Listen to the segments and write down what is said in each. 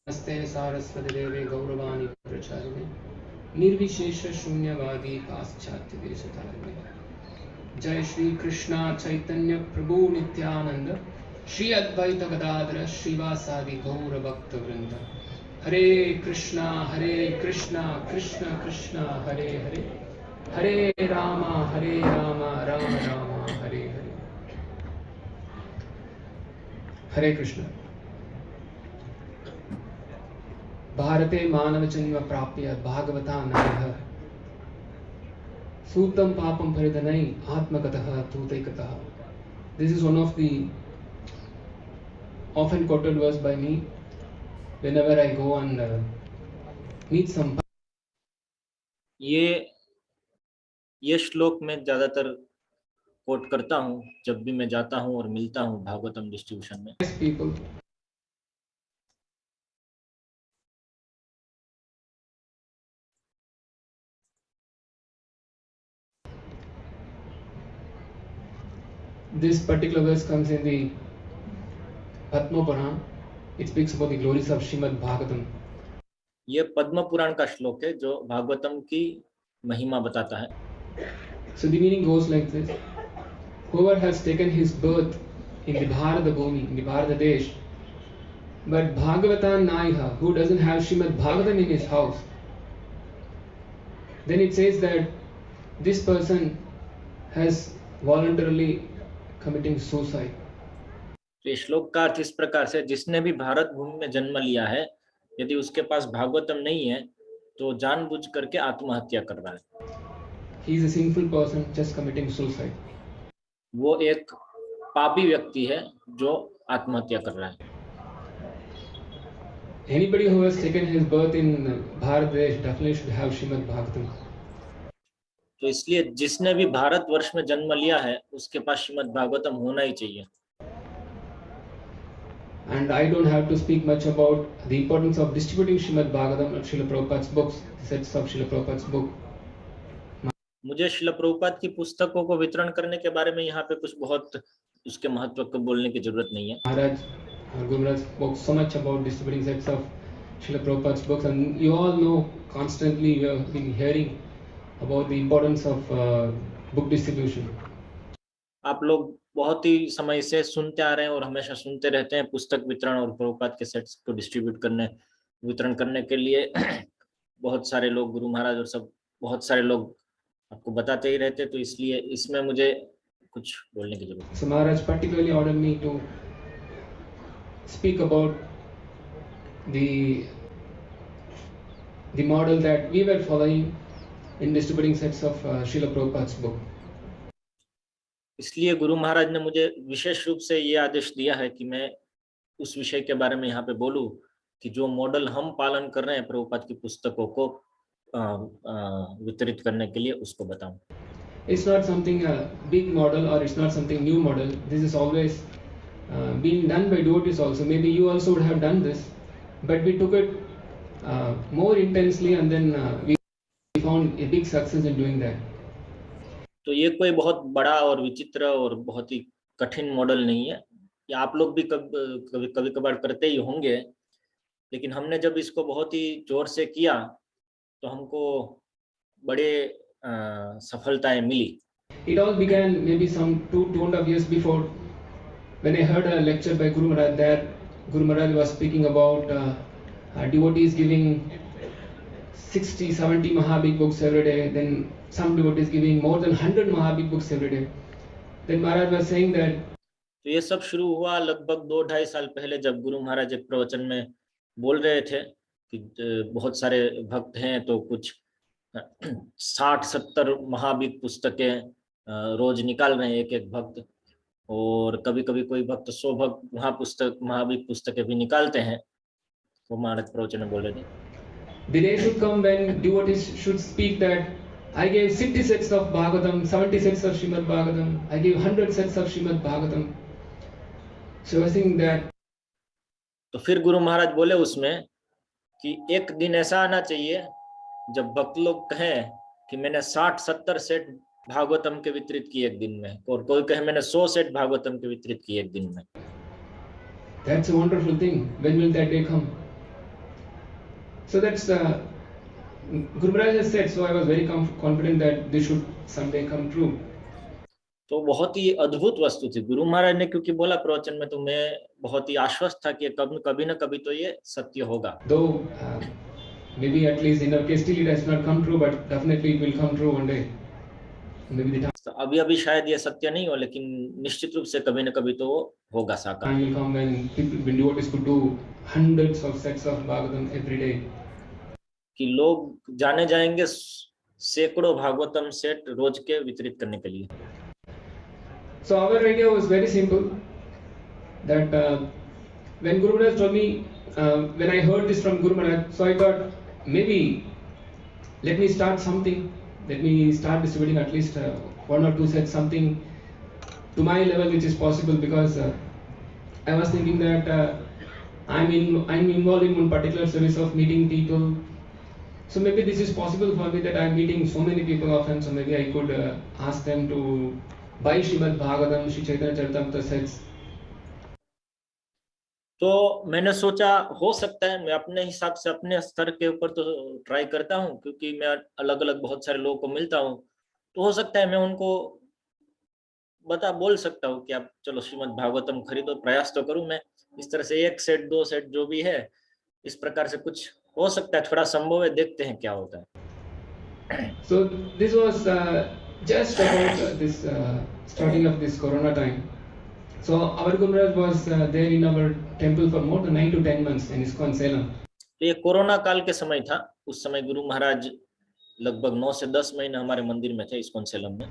नमस्ते सारस्वती देवे गौरवाणी प्रचारिणे निर्विशेष शून्यवादी पाश्चात्य देशतारिणे। जय श्री कृष्णा चैतन्य प्रभु नित्यानंद श्री अद्वैत गदाधर श्रीवासादि गौर भक्त वृंद। हरे कृष्णा कृष्ण कृष्ण हरे हरे, हरे राम राम राम हरे हरे। हरे कृष्ण। भारते मानव जन्म प्राप्य भागवता नायः सूतं पापं परिधनै आत्मगतः तूतैकतः. This is one of the often quoted verse by me whenever I go and meet some. ये श्लोक मैं ज्यादातर कोट करता हूँ जब भी मैं जाता हूँ और मिलता हूँ भागवतम डिस्ट्रीब्यूशन में. People. This particular verse comes in the Padma Purana. It speaks about the glories of Srimad Bhagavatam. ये पद्म पुराण का श्लोक है जो भागवतम की महिमा बताता है. So the meaning goes like this: whoever has taken his birth in the Bharata Bhumi, in the Bharata Desh, but Bhagavata Naiha, who doesn't have Srimad Bhagavatam in his house, then it says that this person has voluntarily committing suicide. तो ये श्लोक का अर्थ इस प्रकार से, जिसने भी भारत भूमि में जन्म लिया है, यदि उसके पास भागवतम नहीं है तो जानबूझ करके आत्महत्या कर रहा है. He is a sinful person just committing suicide. वो एक पापी व्यक्ति है जो आत्महत्या कर रहा है. Anybody who has taken his birth in Bharat Desh definitely should have Srimad Bhagavatam. तो इसलिए जिसने भी भारत वर्ष में जन्म लिया है उसके पास श्रीमद् भागवतम होना ही चाहिए. And I don't have to speak much about the importance of distributing Srimad Bhagavatam and Srila Prabhupada's books, the sets of Srila Prabhupada's book. मुझे श्रील प्रभुपाद की पुस्तकों को वितरण करने के बारे में यहाँ पे कुछ बहुत उसके महत्व को बोलने की जरूरत नहीं है. Maharaj, Guru Maharaj spoke so much about distributing sets of Srila Prabhupada's books, and you all know constantly you have been hearing about the importance of book distribution. आप लोग बहुत ही समय से सुनते आ रहे हैं और हमेशा सुनते रहते हैं पुस्तक वितरण और प्रभुपाद के सेट्स को डिस्ट्रीब्यूट करने, वितरण करने के लिए बहुत सारे लोग, गुरु महाराज और सब बहुत सारे लोग आपको बताते ही रहते, तो इसलिए इसमें मुझे कुछ बोलने की जरूरत है. So Maharaj particularly ordered me to speak about the model that we were following in distributing sets of Srila Prabhupada's book. इसलिए गुरु महाराज ने मुझे विशेष रूप से ये आदेश दिया है कि मैं उस विषय के बारे में यहाँ पे बोलूं कि जो मॉडल हम पालन कर रहे हैं प्रभुपाद की पुस्तकों को वितरित करने के लिए, उसको बताऊं. It's not something a big model or it's not something new model. This is always being done by devotees also. Maybe you also would have done this, but we took it more intensely and then we found a big success in doing that. तो ये कोई बहुत बड़ा और विचित्र और बहुत ही कठिन मॉडल नहीं है. ये आप लोग भी कभी कभार करते ही होंगे, लेकिन हमने जब इसको बहुत ही जोर से किया तो हमको बड़े सफलताएं मिली. It all began maybe some 2.5 years before when I heard a lecture by Guru Maharaj that Guru Maharaj was speaking about devotees giving 60-70 Mahabhik books every day, then some devotees giving more than 100 Mahabhik books every day. Then Maharaj was saying that. तो ये सब शुरू हुआ लगभग 2-2.5 साल पहले, जब गुरु महाराज एक प्रवचन में बोल रहे थे कि बहुत सारे भक्त हैं तो कुछ 60-70 महाबीक पुस्तकें रोज निकाल रहे हैं एक एक भक्त, और कभी कभी कोई भक्त 100 भक्त महाबीक पुस्तकें भी निकालते हैं. वो महाराज प्रवचन में बोल रहे थे. The day should come when devotees should speak that I gave 60 sets of Bhagavatam, 70 sets of Srimad Bhagavatam, I gave 100 sets of Srimad Bhagavatam. So I think that. तो फिर गुरु महाराज बोले उसमें कि एक दिन ऐसा आना चाहिए जब भक्त लोग कहें कि मैंने 60-70 सेट भागवतम के वितरित किए एक दिन में, और कोई कहे मैंने 100 सेट भागवतम के वितरित किए एक दिन में. That's a wonderful thing. When will that day come? So that's Guru Maharaj has said, so I was very confident that this should someday come true. तो बहुत ही अद्भुत वस्तु थी। गुरु महाराज ने क्योंकि बोला प्रवचन में, तो मैं बहुत ही आश्वस्त था कि कभी न कभी तो ये सत्य होगा। Though maybe at least in our case still it has not come true, but definitely it will come true one day. Maybe the time अभी शायद ये सत्य नहीं हो, लेकिन निश्चित रूप से कभी न कभी तो होगा साकार। will come when devotees could do hundreds of sets of Bhagavatam every day. कि लोग जाने जाएंगे सैकड़ों भागवतम सेट रोज के वितरित करने के लिए। So our idea was very simple, that when Guru Maharaj told me, when I heard this from Guru Maharaj, so I thought maybe let me start something, let me start distributing at least 1 or 2 sets, something to my level which is possible, because I was thinking that I'm involved in one particular service of meeting people. So maybe this is possible for me, that I'm meeting so many people often, so maybe I could ask them to buy Srimad Bhagavatam, Shri Chaitanya Charitamrita sets. तो मैंने सोचा हो सकता है मैं अपने हिसाब से अपने स्तर के ऊपर तो ट्राई करता हूँ, क्योंकि मैं अलग अलग बहुत सारे लोगों को मिलता हूँ, तो हो सकता है मैं उनको बोल सकता हूँ कि आप चलो श्रीमद् भागवतम खरीदो। प्रयास तो करूँ मैं इस तरह से 1 सेट 2 सेट जो भी है, इस प्रकार से कुछ हो सकता है, थोड़ा संभव है, देखते हैं क्या होता है। So this was just about this starting of this Corona time. So our Guru Maharaj was there in our temple for more than 9 to 10 months in ISKCON Salem. तो ये कोरोना काल के समय था। उस समय गुरु महाराज लगभग 9 से 10 महीने हमारे मंदिर में थे ISKCON Salem में।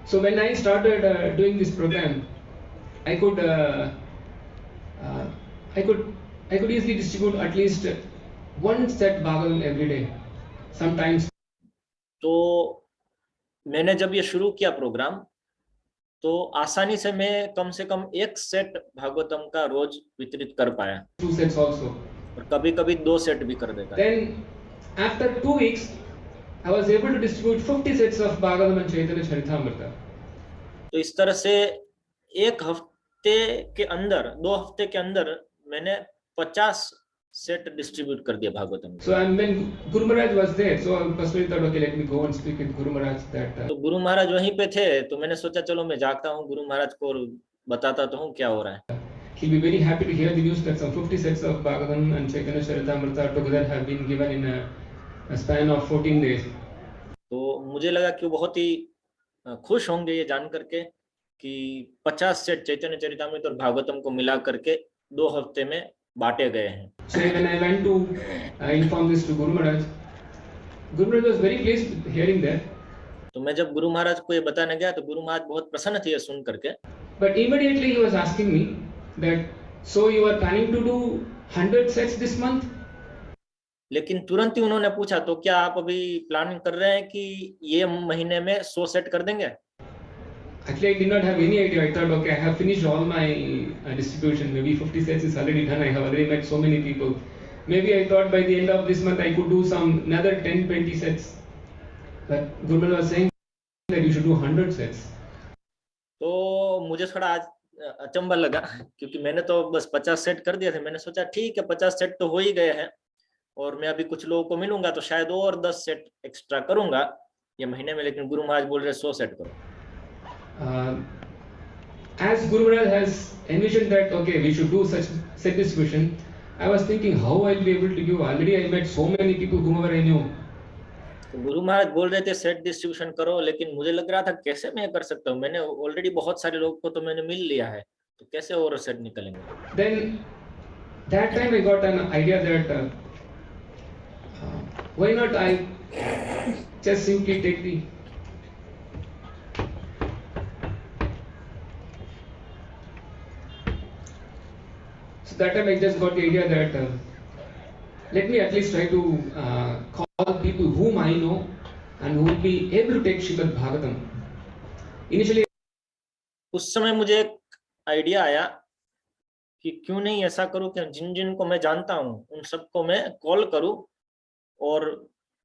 So when I started doing this program, I could easily distribute at least 1 set Bhagavatam every day. Sometimes. तो मैंने जब ये शुरू किया प्रोग्राम, तो आसानी से मैं कम से कम 1 सेट भागवतम का रोज वितरित कर पाया। 2 sets also. और कभी-कभी 2 सेट भी कर देता। Then after 2 weeks, I was able to distribute 50 sets of Bhagavatam and Chaitanya Charitamrita. तो इस तरह से 1 हफ्ते के अंदर, 2 हफ्ते के अंदर मैंने 50 सेट डिस्ट्रीब्यूट कर दिया Bhagavatam. So and when Guru Maharaj was there, so I personally thought, okay, let me go and speak with Guru Maharaj that. तो गुरु महाराज वहीं पे थे, तो मैंने सोचा चलो मैं जाता हूँ गुरु महाराज को और बताता तो हूँ क्या हो रहा है। He'll be very happy to hear the news that some 50 sets of Bhagavatam and Chaitanya Charitamrita together have been given in a span of 14 days. तो मुझे लगा कि वो बहुत ही खुश होंगे ये जान करके कि 50 सेट चैतन्य चरितामृत और भागवतम को मिला करके 2 हफ्ते में बांटे गए हैं। So when I went to inform this to Guru Maharaj was very pleased hearing that. तो मैं जब गुरु महाराज को ये बताने गया तो गुरु महाराज बहुत प्रसन्न थे ये सुन करके। But immediately he was asking me that, so you are planning to do 100 sets this month? लेकिन तुरंत ही उन्होंने पूछा, तो क्या आप अभी प्लानिंग कर रहे हैं कि ये महीने में 100 सेट कर देंगे? Actually, I did not have any idea. I thought, okay, I have finished all my distribution. Maybe 50 sets is already done. I have already met so many people. Maybe I thought by the end of this month I could do another 10-20 sets. But Guru Maharaj was saying that you should do 100 sets. तो मुझे थोड़ा आज अचंभा लगा, क्योंकि मैंने तो बस 50 सेट कर दिए थे। मैंने सोचा ठीक है 50 सेट तो हो ही गए हैं, और मैं अभी कुछ लोगों को मिलूंगा तो शायद और 10 सेट एक्स्ट्रा करूंगा ये महीने में, लेकिन गुरु महाराज बोल रहे 100 सेट करो। As Guru Maharaj has envisioned that, okay, we should do such set distribution, I was thinking how I'll be able to give. Already I met so many people whomever I knew. तो गुरु महाराज बोल रहे थे set distribution करो, लेकिन मुझे लग रहा था कैसे मैं कर सकता हूँ, मैंने ऑलरेडी बहुत सारे लोगों को तो मैंने मिल लिया है, तो कैसे और सेट निकलेंगे। Then that time I got an idea that why not I just simply take the so that time I just got the idea that let me at least try to call people whom I know and who will be able to take Srimad Bhagavatam. Initially, उस समय मुझे एक idea आया कि क्यों नहीं ऐसा करूं कि जिन जिन को मैं जानता हूं उन सबको मैं कॉल करूं और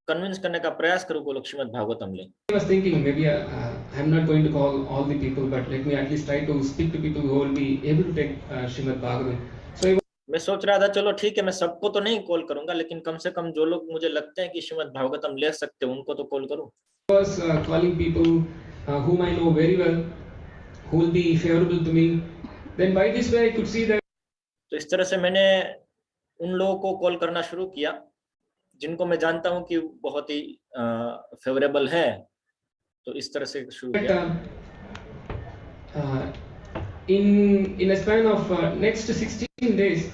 कन्विंस करने का प्रयास करूं वो लोग श्रीमद् भागवतम ले। I was thinking maybe I'm not going to call all the people, but let me at least try to speak to people who will be able to take Srimad Bhagavatam. So मैं सोच रहा था चलो ठीक है, मैं सबको तो नहीं कॉल करूंगा, लेकिन कम से कम जो लोग मुझे लगते हैं कि श्रीमद् भागवतम ले सकते हैं उनको तो कॉल करूं। Was calling people whom I know very well, who will be favorable to me. Then by this way I could see that तो इस तरह से मैंने उन लोगों को कॉल करना शुरू किया जिनको मैं जानता हूं कि बहुत ही फेवरेबल है। तो इस तरह से शुरू किया। uh, in a span of next 16 days,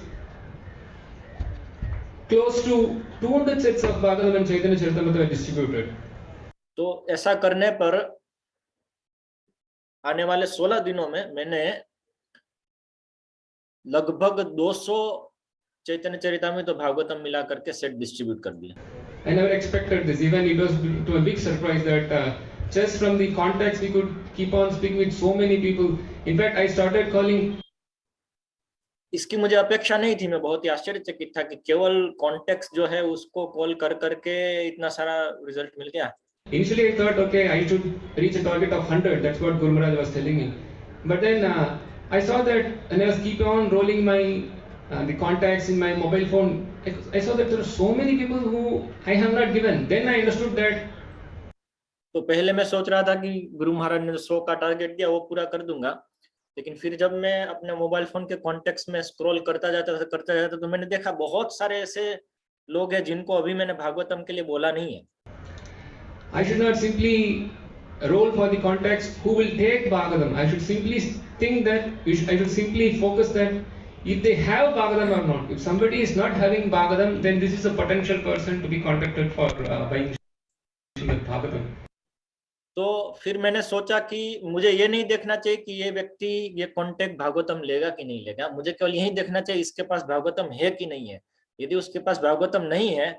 close to 200 sets of Bhagavatam and Chaitanya Charitamrita were distributed. तो ऐसा करने पर आने वाले 16 दिनों में मैंने लगभग 200 चैतन्य चरितामृत तो भागवतम मिला करके सेट डिस्ट्रीब्यूट कर दिया। I never expected this. Even it was to a big surprise that just from the contacts we could keep on speaking with so many people. In fact, I started calling. इसकी मुझे अपेक्षा नहीं थी। मैं बहुत ही आश्चर्यचकित था कि केवल कॉन्टेक्स्ट जो है उसको कॉल कर करके इतना सारा रिजल्ट मिल गया। Initially, I thought, okay, I should reach a target of 100. That's what Guru Maharaj was telling me. But then I saw that, and I was keep on rolling my the contacts in my mobile phone. I saw that there are so many people who I have not given. Then I understood that. तो पहले मैं सोच रहा था कि गुरु महाराज ने 100 का target दिया वो पूरा कर दूंगा, लेकिन फिर जब मैं अपने मोबाइल फोन के कॉन्टेक्ट्स में स्क्रॉल करता जाता तो मैंने देखा बहुत सारे ऐसे लोग हैं जिनको अभी मैंने भागवतम के लिए बोला नहीं है। I should not simply roll for the contacts who will take Bhagavatam. I should simply think that I should simply focus that if they have Bhagavatam or not. If somebody is not having Bhagavatam, then this is a potential person to be contacted for buying Bhagavatam. तो फिर मैंने सोचा कि मुझे ये नहीं देखना चाहिए कि ये व्यक्ति ये कॉन्टेक्ट भागवतम लेगा कि नहीं लेगा, मुझे केवल यही देखना चाहिए इसके पास भागवतम है कि नहीं है। यदि उसके पास भागवतम नहीं है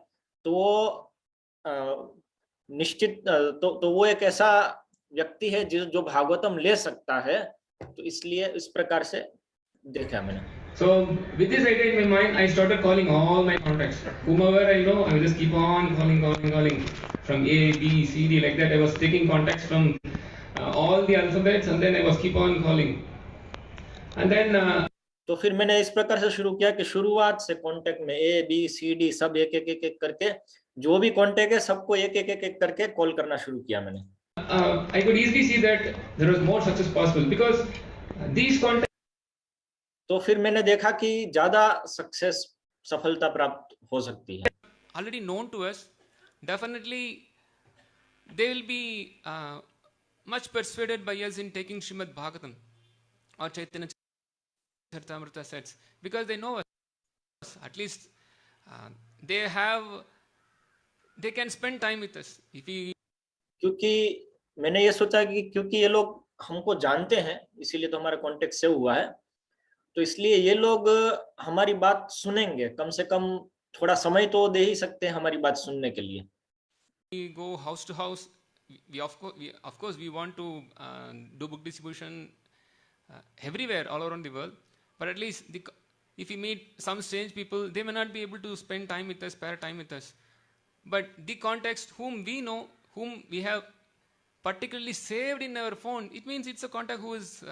तो वो निश्चित तो वो एक ऐसा व्यक्ति है जो भागवतम ले सकता है। तो इसलिए इस प्रकार से देखा मैंने। So with this idea in my mind, I started calling all my contacts. Whomever I know, I will just keep on calling from A, B, C, D, like that. I was taking contacts from all the alphabets, and then I was keep on calling. And then तो फिर मैंने इस प्रकार से शुरू किया कि शुरुआत से कांटेक्ट में ए बी सी डी सब एक एक एक करके जो भी कांटेक्ट है सबको एक एक एक करके कॉल करना शुरू किया मैंने। I could easily see that there was more success possible because these contacts. तो फिर मैंने देखा कि ज्यादा सफलता प्राप्त हो सकती है। Already known to us, definitely they will be much persuaded by us in taking Srimad Bhagavatam or Chaitanya Charitamrita sets because they know us. At least they can spend time with us. क्योंकि मैंने ये सोचा कि क्योंकि ये लोग हमको जानते हैं इसीलिए तो हमारा कांटेक्ट सेव हुआ है, तो इसलिए ये लोग हमारी बात सुनेंगे, कम से कम थोड़ा समय तो दे ही सकते हैं हमारी बात सुनने के लिए। We go house to house. We of course we want to do book distribution everywhere all around the world, but at least if we meet some strange people, they may not be able to spend time with us, spare time with us. But the context whom we know, whom we have particularly saved in our phone, it means it's a contact who is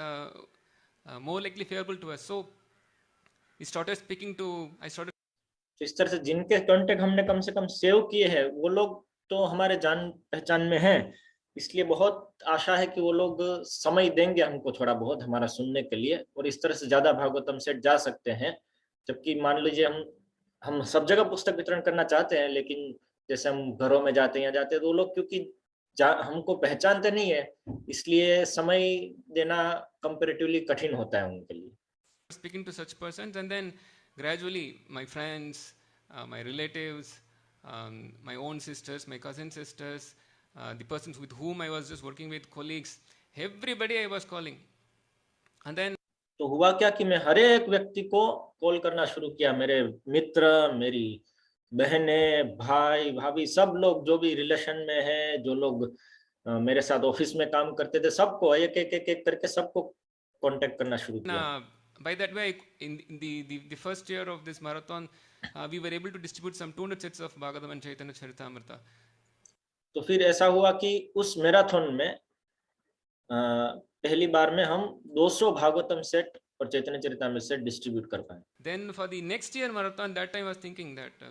more likely favorable to us. So we started speaking to. तो इस तरह से जिनके contact हमने कम से कम save किए हैं वो लोग तो हमारे जान पहचान में हैं, इसलिए बहुत आशा है कि वो लोग समय देंगे हमको थोड़ा बहुत हमारा सुनने के लिए और इस तरह से ज्यादा भागवतम सेट जा सकते हैं। जबकि मान लीजिए हम सब जगह पुस्तक वितरण करना चाहते हैं, लेकिन जैसे हम घरों में जाते हैं तो वो लोग क्योंकि हमको पहचानते नहीं है इसलिए समय देना कंपैरेटिवली कठिन होता है उनके लिए। Speaking to such persons and then gradually my friends, my relatives, my own sisters, my cousin sisters, the persons with whom I was just working with, colleagues, everybody I was calling. And then तो हुआ क्या कि मैं हर एक व्यक्ति को call करना शुरू किया, मेरे मित्र, मेरी बहनें, भाई, भाभी, सब लोग जो भी रिलेशन में है, जो लोग मेरे साथ ऑफिस में काम करते थे, सबको एक एक करके सबको कांटेक्ट करना शुरू किया। By that way, in the first year of this marathon, we were able to distribute some 200 sets of Bhagavatam and Chaitanya Charitamrita. तो फिर ऐसा हुआ कि उस मैराथन में पहली बार में हम 200 भागवतम सेट और चैतन्य चरितामृत से डिस्ट्रीब्यूट कर पाए। Then for the next year marathon, that time I was thinking that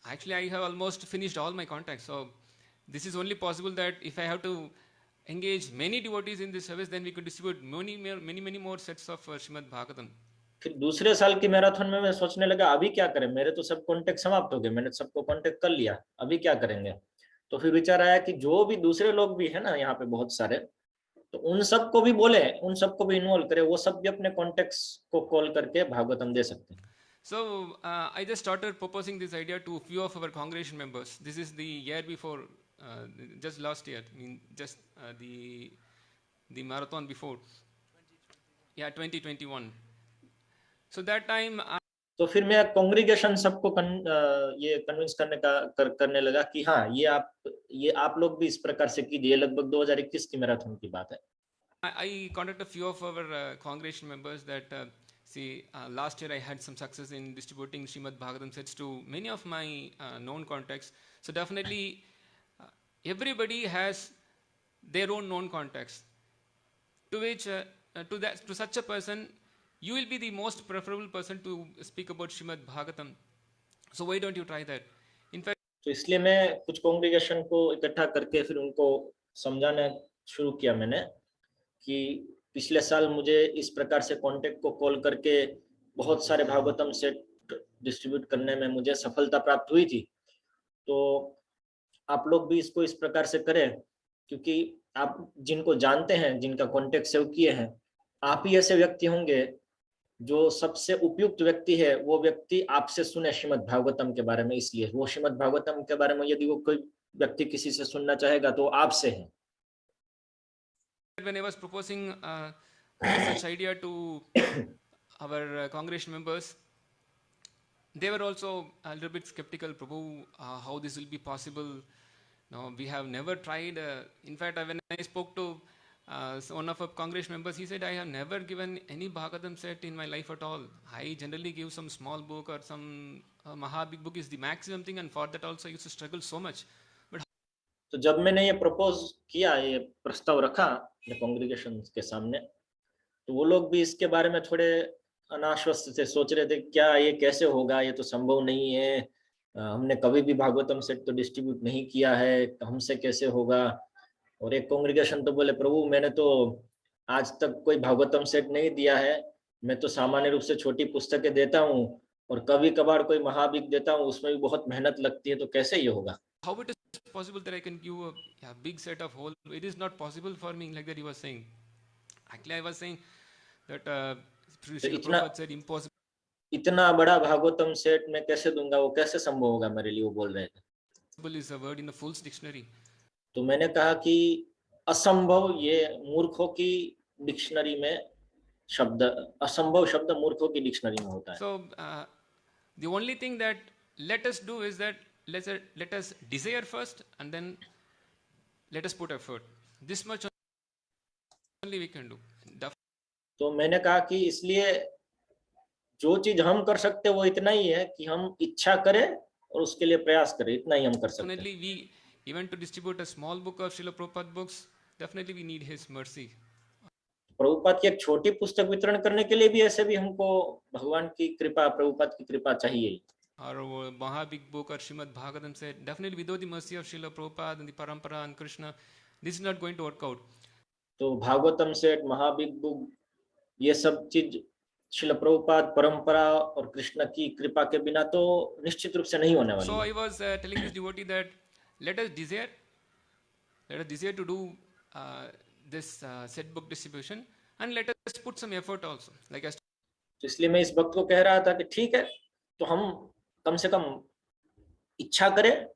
actually I have almost finished all my contacts. So this is only possible that if I have to engage many devotees in this service, then we could distribute many more sets of Srimad Bhagavatam. फिर दूसरे साल की marathon में मैं सोचने लगा अभी क्या करें, मेरे तो सब कांटेक्ट समाप्त हो गए, मैंने सबको कांटेक्ट कर लिया, अभी क्या करेंगे। तो फिर विचार आया कि जो भी दूसरे लोग भी है ना यहाँ पे बहुत सारे, तो उन सबको भी बोले, उन सबको भी इन्वॉल्व करें, वो सब भी अपने कॉन्टेक्ट्स को कॉल करके भागवतम दे सकते हैं। So I just started proposing this idea to few of our congregation members. This is the year before, just last year. I mean, just the marathon before. Yeah, 2021. So that time. तो फिर मैं congregation सबको ये convince करने लगा कि हाँ ये आप लोग भी इस प्रकार से कीजिए। लगभग 2021 की मैराथन की बात है। I contacted a few of our congregation members that last year I had some success in distributing Srimad Bhagavatam sets to many of my known contacts. So definitely everybody has their own known contacts, to which to such a person you will be the most preferable person to speak about Srimad Bhagavatam. So why don't you try that? In fact, तो इसलिए मैं कुछ congregation को इकट्ठा करके फिर उनको समझाना शुरू किया मैंने कि पिछले साल मुझे इस प्रकार से कांटेक्ट को कॉल करके बहुत सारे भागवतम सेट डिस्ट्रीब्यूट करने में मुझे सफलता प्राप्त हुई थी। तो आप लोग भी इसको इस प्रकार से करें, क्योंकि आप जिनको जानते हैं, जिनका कांटेक्ट सेव किए हैं, आप ही ऐसे व्यक्ति होंगे जो सबसे उपयुक्त व्यक्ति है, वो व्यक्ति आपसे सुने श्रीमद् भागवतम के बारे में। इसलिए वो श्रीमद् भागवतम के बारे में यदि वो कोई व्यक्ति किसी से सुनना चाहेगा तो आपसे है। when I was proposing such idea to our congregation members, they were also a little bit skeptical. Prabhu, how this will be possible? No, we have never tried. In fact, when I spoke to one of our congregation members, he said, I have never given any Bhagavatam set in my life at all. I generally give some small book or some Mahabig book is the maximum thing, and for that also I used to struggle so much. तो जब मैंने ये propose किया, ये प्रस्ताव रखा congregation के सामने, तो वो लोग भी इसके बारे में थोड़े अनाश्वस्त थे, सोच रहे थे क्या ये कैसे होगा, ये तो संभव नहीं है, हमने कभी भी भागवतम सेट तो डिस्ट्रीब्यूट नहीं किया है, हमसे कैसे होगा। और एक कांग्रीगेशन तो बोले, प्रभु मैंने तो आज तक कोई भागवतम सेट नहीं दिया है, मैं तो सामान्य रूप से छोटी पुस्तकें देता हूँ और कभी कभार कोई महाबिक देता हूँ, उसमें भी बहुत मेहनत लगती है, तो कैसे ये होगा। How it is possible that I can give a big set of whole? It is not possible for me, like that he was saying. Actually, I was saying that Srila Prabhupada said impossible. इतना बड़ा Bhagavatam set मैं कैसे दूंगा, वो कैसे संभव होगा मेरे लिए, वो बोल रहे थे। Impossible is a word in the Fool's dictionary. तो मैंने कहा कि असंभव ये मूर्खों की डिक्शनरी में शब्द, असंभव शब्द मूर्खों की डिक्शनरी में होता है। So the only thing that let us do is that let us desire first and then let us put effort. This much only we can do. तो मैंने कहा कि इसलिए जो चीज हम कर सकते वो इतना ही है कि हम इच्छा करें और उसके लिए प्रयास करें, इतना ही हम कर सकते हैं। Definitely we even to distribute a small book of Srila Prabhupada books, definitely we need his mercy. Prabhupada की एक छोटी पुस्तक वितरण करने के लिए भी ऐसे भी हमको भगवान की कृपा, प्रभुपाद की कृपा चाहिए। Or Mahabig book or Srimad Bhagavatam said, definitely without the mercy of Srila Prabhupada and the Parampara and Krishna, this is not going to work out. तो भागवतम सेट, महाबिग बुक, ये सब चीज श्रील प्रभुपाद, परंपरा और कृष्ण की कृपा के बिना तो निश्चित रूप से नहीं होने वाली। So I was telling this devotee that let us desire to do this set book distribution and let us put some effort also. Like I. तो इसलिए मैं इस भक्त को कह रहा था कि ठीक है, तो हम कम से कम इच्छा करें,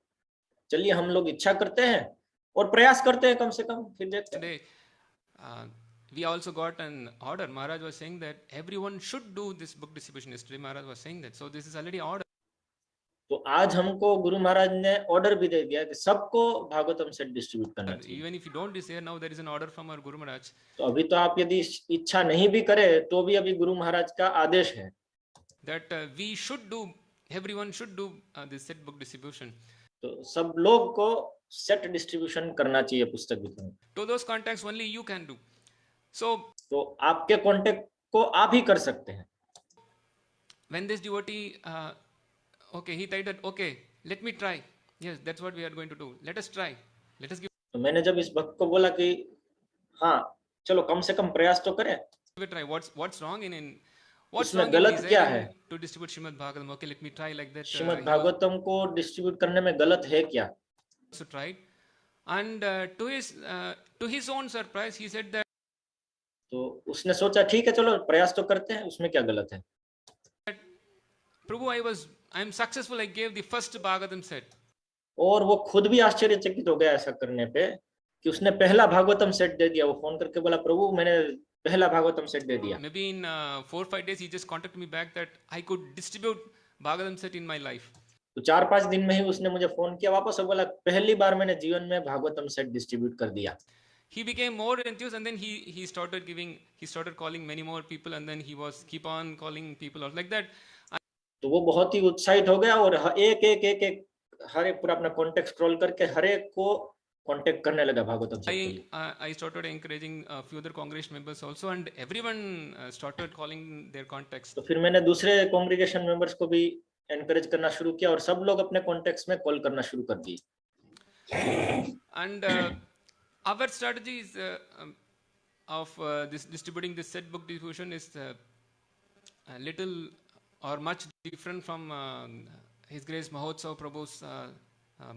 चलिए हम लोग इच्छा करते हैं और प्रयास करते हैं कम से कम, फिर देखते हैं। Today we also got an order. Maharaj was saying that everyone should do this book distribution. Yesterday Maharaj was saying that. So this is already order. तो आज हमको गुरु महाराज ने ऑर्डर भी दे दिया कि सबको भागवतम सेट डिस्ट्रीब्यूट करना चाहिए। Even if you don't desire, now there is an order from our Guru Maharaj. तो अभी तो आप यदि इच्छा नहीं भी करें तो भी अभी गुरु महाराज का आदेश है that we should do, everyone should do this set book distribution. तो सब लोग को सेट डिस्ट्रीब्यूशन करना चाहिए, पुस्तक वितरण। To those contacts only you can do. So तो आपके कांटेक्ट को आप ही कर सकते हैं. when this devotee, okay, he thought that, okay, let me try. Yes, that's what we are going to do. Let us try. Let us give तो मैंने जब इस भक्त को बोला कि हाँ चलो कम से कम प्रयास तो करें, it a try. What's wrong what's उसमें wrong in गलत क्या है? desiring to distribute Shrimad Bhagavatam? Okay, let me try like that. Shrimad He also Bhagavatam को डिस्ट्रीब्यूट करने में गलत है क्या? tried, and to his own surprise, he said that तो उसने सोचा ठीक है चलो प्रयास तो करते हैं, उसमें क्या गलत है? Prabhu, I am successful. I gave the first Bhagavatam set. और वो खुद भी आश्चर्यचकित हो गया ऐसा करने पे कि उसने पहला भागवतम सेट दे दिया. वो फोन करके बोला प्रभु मैंने पहला भागवतम सेट दे दिया. Maybe in 4-5 days, he just contacted me back that I could distribute Bhagavatam set in my life. तो 4-5 दिन में ही उसने मुझे फोन किया वापस और बोला पहली बार मैंने जीवन में भागवतम सेट डिस्ट्रीब्यूट कर दिया. He became more enthused, and then he started calling many more people, and then he was keep on calling people out like that. तो वो बहुत ही उत्साहित हो गया और एक एक एक एक हर एक पूरा अपना कॉन्टेक्ट स्क्रॉल करके हर एक को कांटेक्ट करने लगा भागवतम सेट के लिए. I started encouraging a few other congregation members also, and everyone started calling their contacts. तो फिर मैंने दूसरे कांग्रीगेशन मेंबर्स को भी एनकरेज करना शुरू किया और सब लोग अपने कॉन्टेक्ट्स में कॉल करना शुरू कर दिए. And our strategies of this distributing this set book distribution is a little or much different from His Grace Mahotsav Prabhu's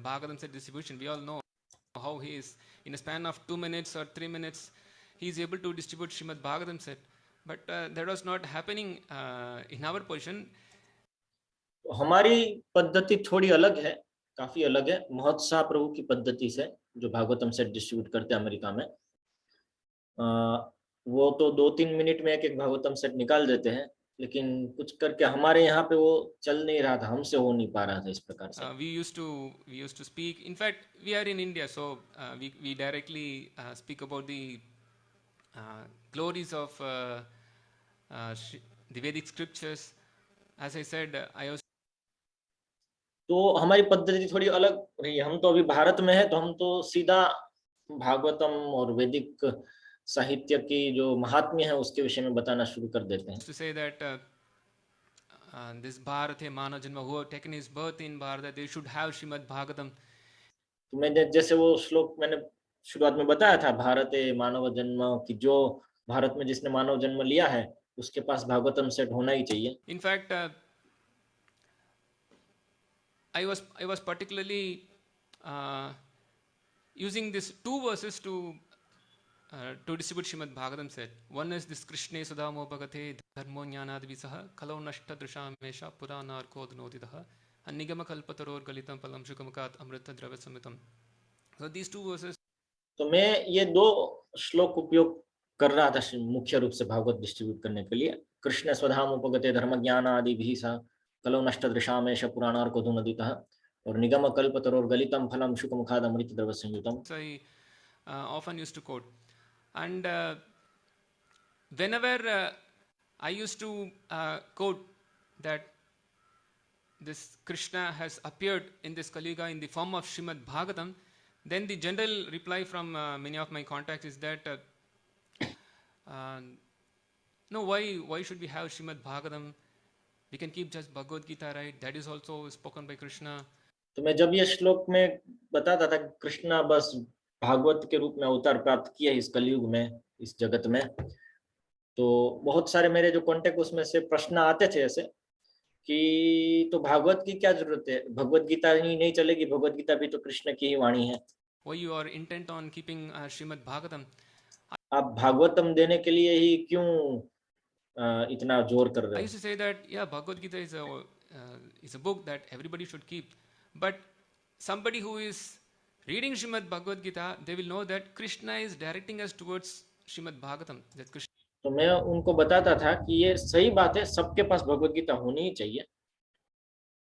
Bhagavatam set distribution. We all know how he is in a span of 2 minutes or 3 minutes he is able to distribute Srimad Bhagavatam set, but that was not happening in our position. हमारी पद्धति थोड़ी अलग है, काफी अलग है महोत्साह प्रभु की पद्धति से जो भागवतम सेट डिस्ट्रीब्यूट करते हैं अमेरिका में. वो तो 2-3 मिनट में एक एक भागवतम सेट निकाल देते हैं, लेकिन कुछ करके हमारे यहाँ पे वो चल नहीं रहा था, हमसे हो नहीं पा रहा था इस प्रकार से. We used to speak. In fact, we are in India, so we directly speak about the glories of the Vedic scriptures. As I said, I was. तो हमारी पद्धति थोड़ी अलग रही. हम तो अभी भारत में है तो हम तो सीधा भागवतम और वैदिक साहित्य की जो महात्म्य है उसके विषय में बताना शुरू कर देते हैं. To say that this Bharate Manav Janma, who have taken his birth in Bharata, they should have Srimad Bhagavatam. तो मैंने जैसे वो श्लोक मैंने शुरुआत में बताया था भारते मानव जन्म कि जो भारत में जिसने मानव जन्म लिया है उसके पास भागवतम सेट होना ही चाहिए. In fact, I was particularly using these 2 verses to distribute Srimad Bhagavatam set. One is this Krishne Sudamo Bhagate Dharmo Jnanad Visaha Kalau Nashta Drisham Mesha Puranar Kodnoditaha Anigama Kalpataror Galitam Palam Shukamakat Amrita Dravya Samitam. So these 2 verses. तो मैं ये 2 श्लोक उपयोग कर रहा था मुख्य रूप से भागवत डिस्ट्रीब्यूट करने के लिए. कृष्ण स्वधाम उपगते धर्म ज्ञान आदि भी सा कलो नष्ट दृशामेश पुराणार को धुनदितः और निगम कल्पतरोर गलितम फलम शुकमुखाद अमृत द्रव्य संयुतम. So I often used to quote, and whenever I used to quote that this Krishna has appeared in this Kali Yuga in the form of Srimad Bhagavatam, then the general reply from many of my contacts is that no, why should we have Srimad Bhagavatam? We can keep just Bhagavad Gita, right? That is also spoken by Krishna. तो मैं जब ये श्लोक में बताता था कृष्णा बस भागवत के रूप में अवतार प्राप्त किया इस कलयुग में इस जगत में, तो बहुत सारे मेरे जो कांटेक्ट उसमें से प्रश्न आते थे ऐसे कि तो भागवत की क्या जरूरत है, भगवत गीता ही नहीं चलेगी, भगवत गीता भी तो कृष्ण की ही वाणी है. Why you are intent on keeping Srimad Bhagavatam? आप भागवतम देने के लिए ही क्यों इतना जोर कर रहे I हो? used to say that yeah, Bhagavad Gita is a book that everybody should keep, but somebody who is reading Srimad Bhagavad Gita, they will know that Krishna is directing us towards Srimad Bhagavatam. That Krishna. तो मैं उनको बताता था कि ये सही बात है, सबके पास भगवत गीता होनी ही चाहिए,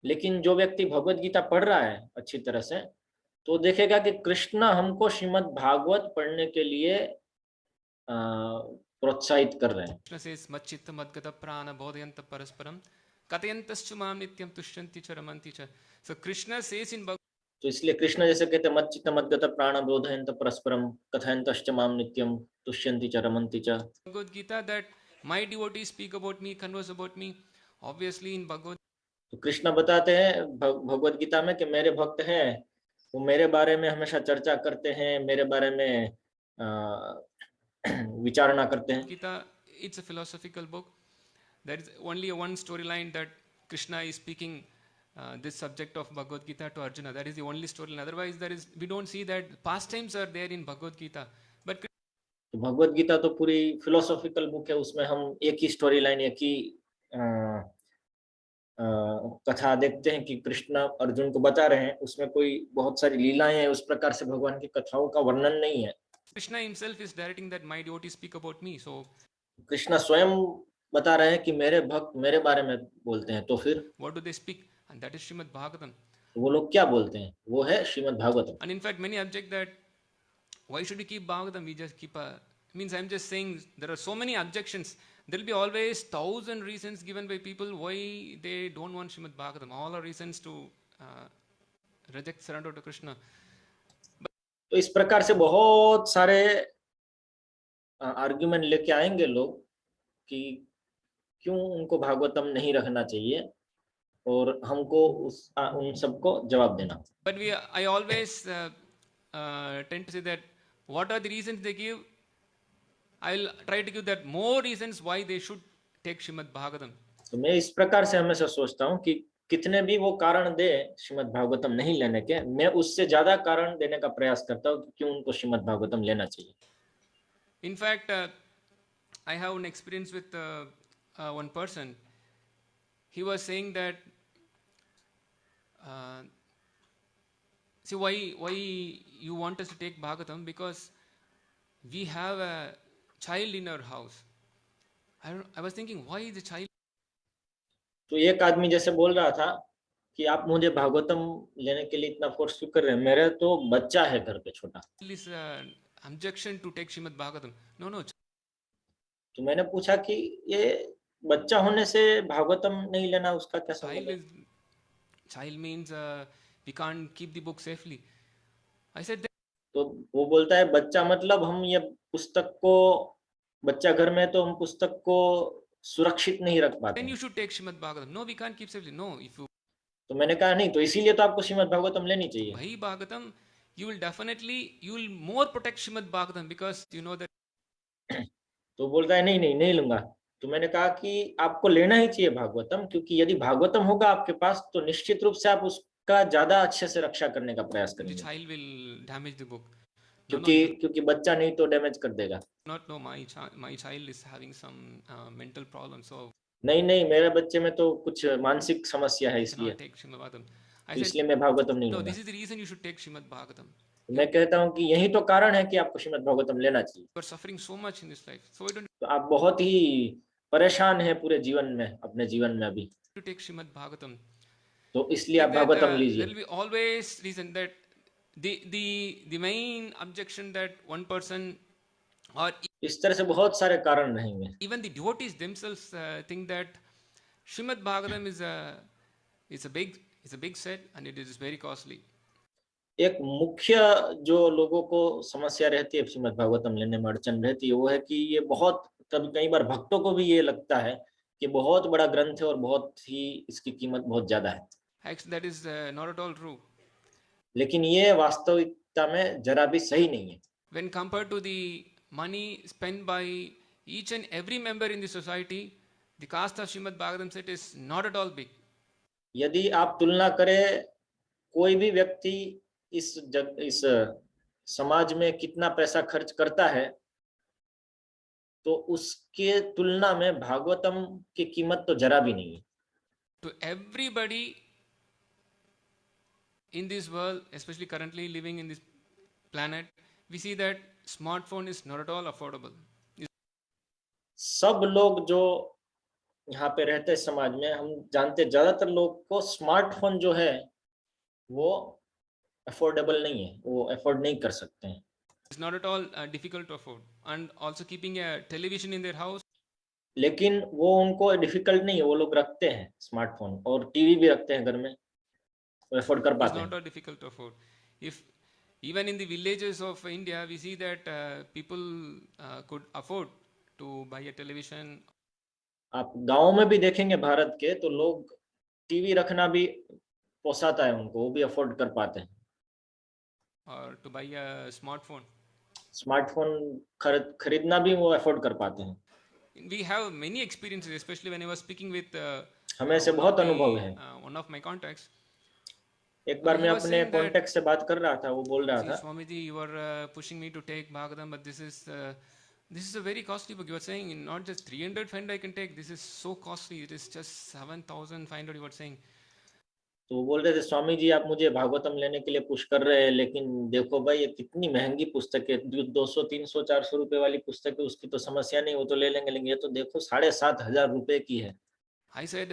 लेकिन जो व्यक्ति भगवत गीता पढ़ रहा है अच्छी तरह से तो देखेगा कि कृष्ण हमको श्रीमद् भागवत पढ़ने के लिए प्रोत्साहित कर रहे हैं. Krishna says Machchitta Madgata Prana Bodhayanta Parasparam Katayantaschu Mam Nityam Tushyanti Cha Ramanti Cha. So Krishna says in Bhagavad. तो इसलिए कृष्ण जैसे कहते हैं, मच्चित्त मद्गत प्राण बोधयन्त परस्परम कथयन्तश्च माम नित्यम तुष्यन्ति च रमन्ति च। Bhagavad Gita that my devotees speak about me, converse about me. Obviously, in Bhagavad तो कृष्ण बताते हैं भगवत गीता में कि मेरे भक्त हैं, वो मेरे बारे में हमेशा चर्चा करते हैं, मेरे बारे में विचारणा करते हैं। Gita, it's a philosophical book. There is only one storyline that Krishna is speaking this subject of Bhagavad Gita to Arjuna. That is the only storyline. Otherwise, we don't see that pastimes are there in Bhagavad Gita. But तो भगवत गीता तो पूरी philosophical book है, उसमें हम एक ही story line, एक ही कथा देखते हैं कि कृष्ण अर्जुन को बता रहे हैं, उसमें कोई बहुत सारी लीलाएं हैं, उस प्रकार से भगवान की कथाओं का वर्णन नहीं है। Krishna himself is directing that my devotees speak about me. So Krishna स्वयं बता रहे हैं कि मेरे भक्त मेरे बारे में बोलते हैं, तो फिर what do they speak? And that is Srimad Bhagavatam. वो लोग क्या बोलते हैं? वो है Shrimad Bhagavatam. And in fact, many object that why should we keep Bhagavatam? We just keep means I'm just saying there are so many objections. There will be always 1,000 reasons given by people why they don't want Srimad Bhagavatam. All are reasons to reject surrender to Krishna. तो इस प्रकार से बहुत सारे argument लेके आएंगे लोग कि क्यों उनको भागवतम नहीं रखना चाहिए, और हमको उन सबको जवाब देना। But I always tend to say that what are the reasons they give? I'll try to give that more reasons why they should take Srimad Bhagavatam. तो मैं इस प्रकार से हमेशा सोचता हूँ कि कितने भी वो कारण दे श्रीमद् भागवतम नहीं लेने के, मैं उससे ज्यादा कारण देने का प्रयास करता हूँ कि क्यों उनको श्रीमद् भागवतम लेना चाहिए। In fact, I have an experience with one person. He was saying that see why you want us to take Bhagavatam, because we have a child in our house. I was thinking, why is the child? तो एक आदमी जैसे बोल रहा था कि आप मुझे भागवतम लेने के लिए इतना फोर्स क्यों कर रहे हैं, मेरा तो बच्चा है घर पे छोटा। This objection to take Srimad Bhagavatam. No. तो मैंने पूछा कि ये बच्चा होने से भागवतम नहीं लेना, उसका क्या संबंध है? Child means we can't keep the book safely. I said that, तो वो बोलता है बच्चा मतलब हम ये पुस्तक को, बच्चा घर में तो हम पुस्तक को सुरक्षित नहीं रख पाते। then you should take Srimad Bhagavatam. No, we can't keep safely. No, if you तो मैंने कहा नहीं, तो इसीलिए तो आपको श्रीमद् भागवतम लेनी चाहिए। Bhai Bhagavatam, you will more protect Srimad Bhagavatam, because you know that. तो बोलता है नहीं लूंगा। तो मैंने कहा कि आपको लेना ही चाहिए भागवतम, क्योंकि यदि भागवतम होगा आपके पास तो निश्चित रूप से आप उसका ज्यादा अच्छे से रक्षा करने का प्रयास The करेंगे, child will damage the book. क्योंकि बच्चा नहीं तो डैमेज कर देगा। Not no, my child is having some mental problem, so नहीं मेरे बच्चे में तो कुछ मानसिक समस्या है, I इसलिए cannot take Srimad Bhagavatam. I तो said, इसलिए मैं भागवतम नहीं no, लूंगा। this is the reason you should take Srimad Bhagavatam. मैं कहता हूँ कि यही तो कारण है कि आपको श्रीमद् भागवतम लेना चाहिए। You are suffering so much in this life, so why don't तो आप बहुत ही परेशान हैं पूरे जीवन में, अपने जीवन में अभी, you take Srimad Bhagavatam? तो इसलिए आप भागवतम There लीजिए। will be always reason that the main objection that one person or इस तरह से बहुत सारे कारण रहेंगे। even the devotees themselves think that Srimad Bhagavatam is a big set and it is very costly. एक मुख्य जो लोगों को समस्या रहती है श्रीमद् भागवतम लेने में, अड़चन रहती है, वो है कि ये बहुत कई बार भक्तों को भी ये लगता है कि बहुत बड़ा ग्रंथ है और बहुत ही इसकी कीमत बहुत ज्यादा है। Actually, that is not at all true. लेकिन ये वास्तविकता में जरा भी सही नहीं है। When compared to the money spent by each and every member in the society, the cost of Srimad Bhagavatam set is not at all big. यदि आप तुलना करें कोई भी व्यक्ति इस समाज में कितना पैसा खर्च करता है, तो उसके तुलना में भागवतम की कीमत तो जरा भी नहीं है। To everybody in this world, especially currently living in this planet, we see that smartphone is not at all affordable. सब लोग जो यहाँ पे रहते हैं समाज में, हम जानते ज्यादातर लोग को स्मार्टफोन जो है वो अफोर्डेबल नहीं है, वो अफोर्ड नहीं कर सकते हैं। It's not at all difficult to afford, and also keeping a television in their house. लेकिन वो उनको डिफिकल्ट नहीं है, वो लोग रखते हैं स्मार्टफोन और टीवी भी रखते हैं घर में, अफोर्ड कर It's पाते not हैं. that difficult to afford. If even in the villages of India, we see that people could afford to buy a television आप गाँव में भी देखेंगे भारत के, तो लोग टीवी रखना भी पोसाता है उनको, वो भी अफोर्ड कर पाते हैं. or to buy a smartphone. Smartphone खरीदना भी वो अफोर्ड कर पाते हैं. We have many experiences, especially when I was speaking with हमें से बहुत अनुभव है. one of my contacts. एक बार He मैं was अपने saying that, कॉन्टेक्ट से बात कर रहा था, वो बोल रहा see, था, Swamiji, you are pushing me to take Bhagavatam, but this is a very costly book. You are saying not just 300 find I can take. This is so costly. It is just 7,500. You are saying. तो वो बोल रहे थे, स्वामी जी आप मुझे भागवतम लेने के लिए पुश कर रहे हैं, लेकिन देखो भाई ये कितनी महंगी पुस्तक है, 200 300 400 रुपए वाली पुस्तक है, उसकी तो समस्या नहीं, वो तो ले लेंगे, लेकिन ये तो देखो 7,500 रुपए की है. I said,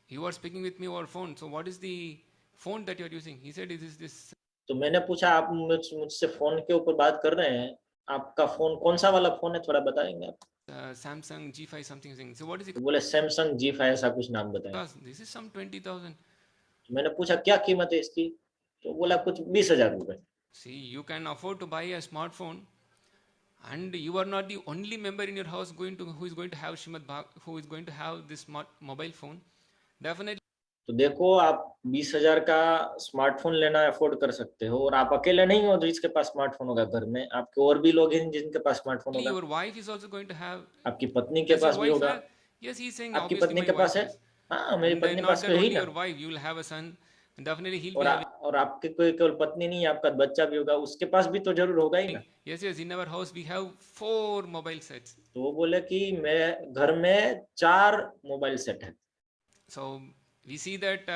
you are speaking with me over phone. So what is the phone that you are using? He said, it is this. तो मैंने पूछा, आप मुझसे फोन के ऊपर बात कर रहे हैं, आपका फोन कौन सा वाला फोन है, थोड़ा बताएंगे आप? Samsung G5 something. So what is it? तो बोले सैमसंग G5 ऐसा कुछ नाम बताया. This is some 20,000. तो मैंने पूछा क्या कीमत है इसकी, तो बोला कुछ 20,000 रुपए. See, you can afford to buy a smartphone, and you are not the only member in your house who is going to have who is going to have this mobile phone. Definitely. तो देखो आप 20,000 का smartphone लेना afford कर सकते हो, और आप अकेले नहीं हो जिसके पास स्मार्टफोन होगा घर में, आपके और भी लोग हैं जिनके पास स्मार्टफोन होगा. Your wife is also going to have. आपकी पत्नी के पास भी होगा. Yes, he is saying. आपकी Obviously पत्नी my के पास wife है. is. हाँ, मेरी And पत्नी not पास that तो है ही only ना. your wife, you will have a son. Definitely he'll be having. और आपके कोई केवल पत्नी नहीं, आपका बच्चा भी होगा, उसके पास भी तो जरूर होगा ही ना. Yes, in our house we have 4 mobile sets. तो वो बोले कि मैं घर में 4 मोबाइल सेट है. So we see that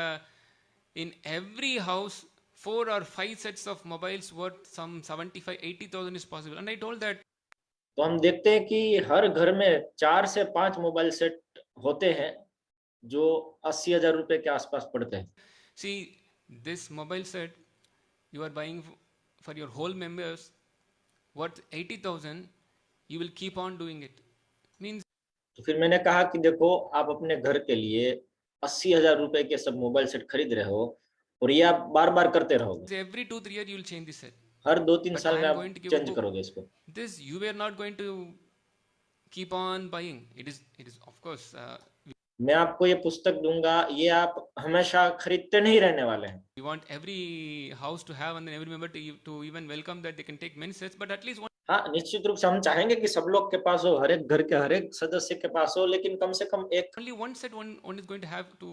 in every house 4 or 5 sets of mobiles worth some 75-80,000 is possible. And I told that. तो हम देखते हैं कि हर घर में 4 से 5 मोबाइल सेट होते हैं जो 80,000 रुपए के आसपास पड़ते हैं. See, this mobile set you are buying for your whole members worth 80,000, you will keep on doing it. Means. तो फिर मैंने कहा कि देखो आप अपने घर के लिए 80,000 रुपए के सब मोबाइल सेट खरीद रहे हो, और ये आप बार बार करते रहोगे. Every 2-3 years you will change this set. हर 2-3 साल में आप चेंज करोगे इसको. This you were not going to keep on buying. It is of course. मैं आपको ये पुस्तक दूंगा, ये आप हमेशा खरीदते नहीं रहने वाले हैं. We want every house to have and then every member to even welcome that they can take many sets, but at least one. हाँ, निश्चित रूप से हम चाहेंगे कि सब लोग के पास हो, हर एक घर के हर एक सदस्य के पास हो, लेकिन कम से कम एक only one set one is going to have to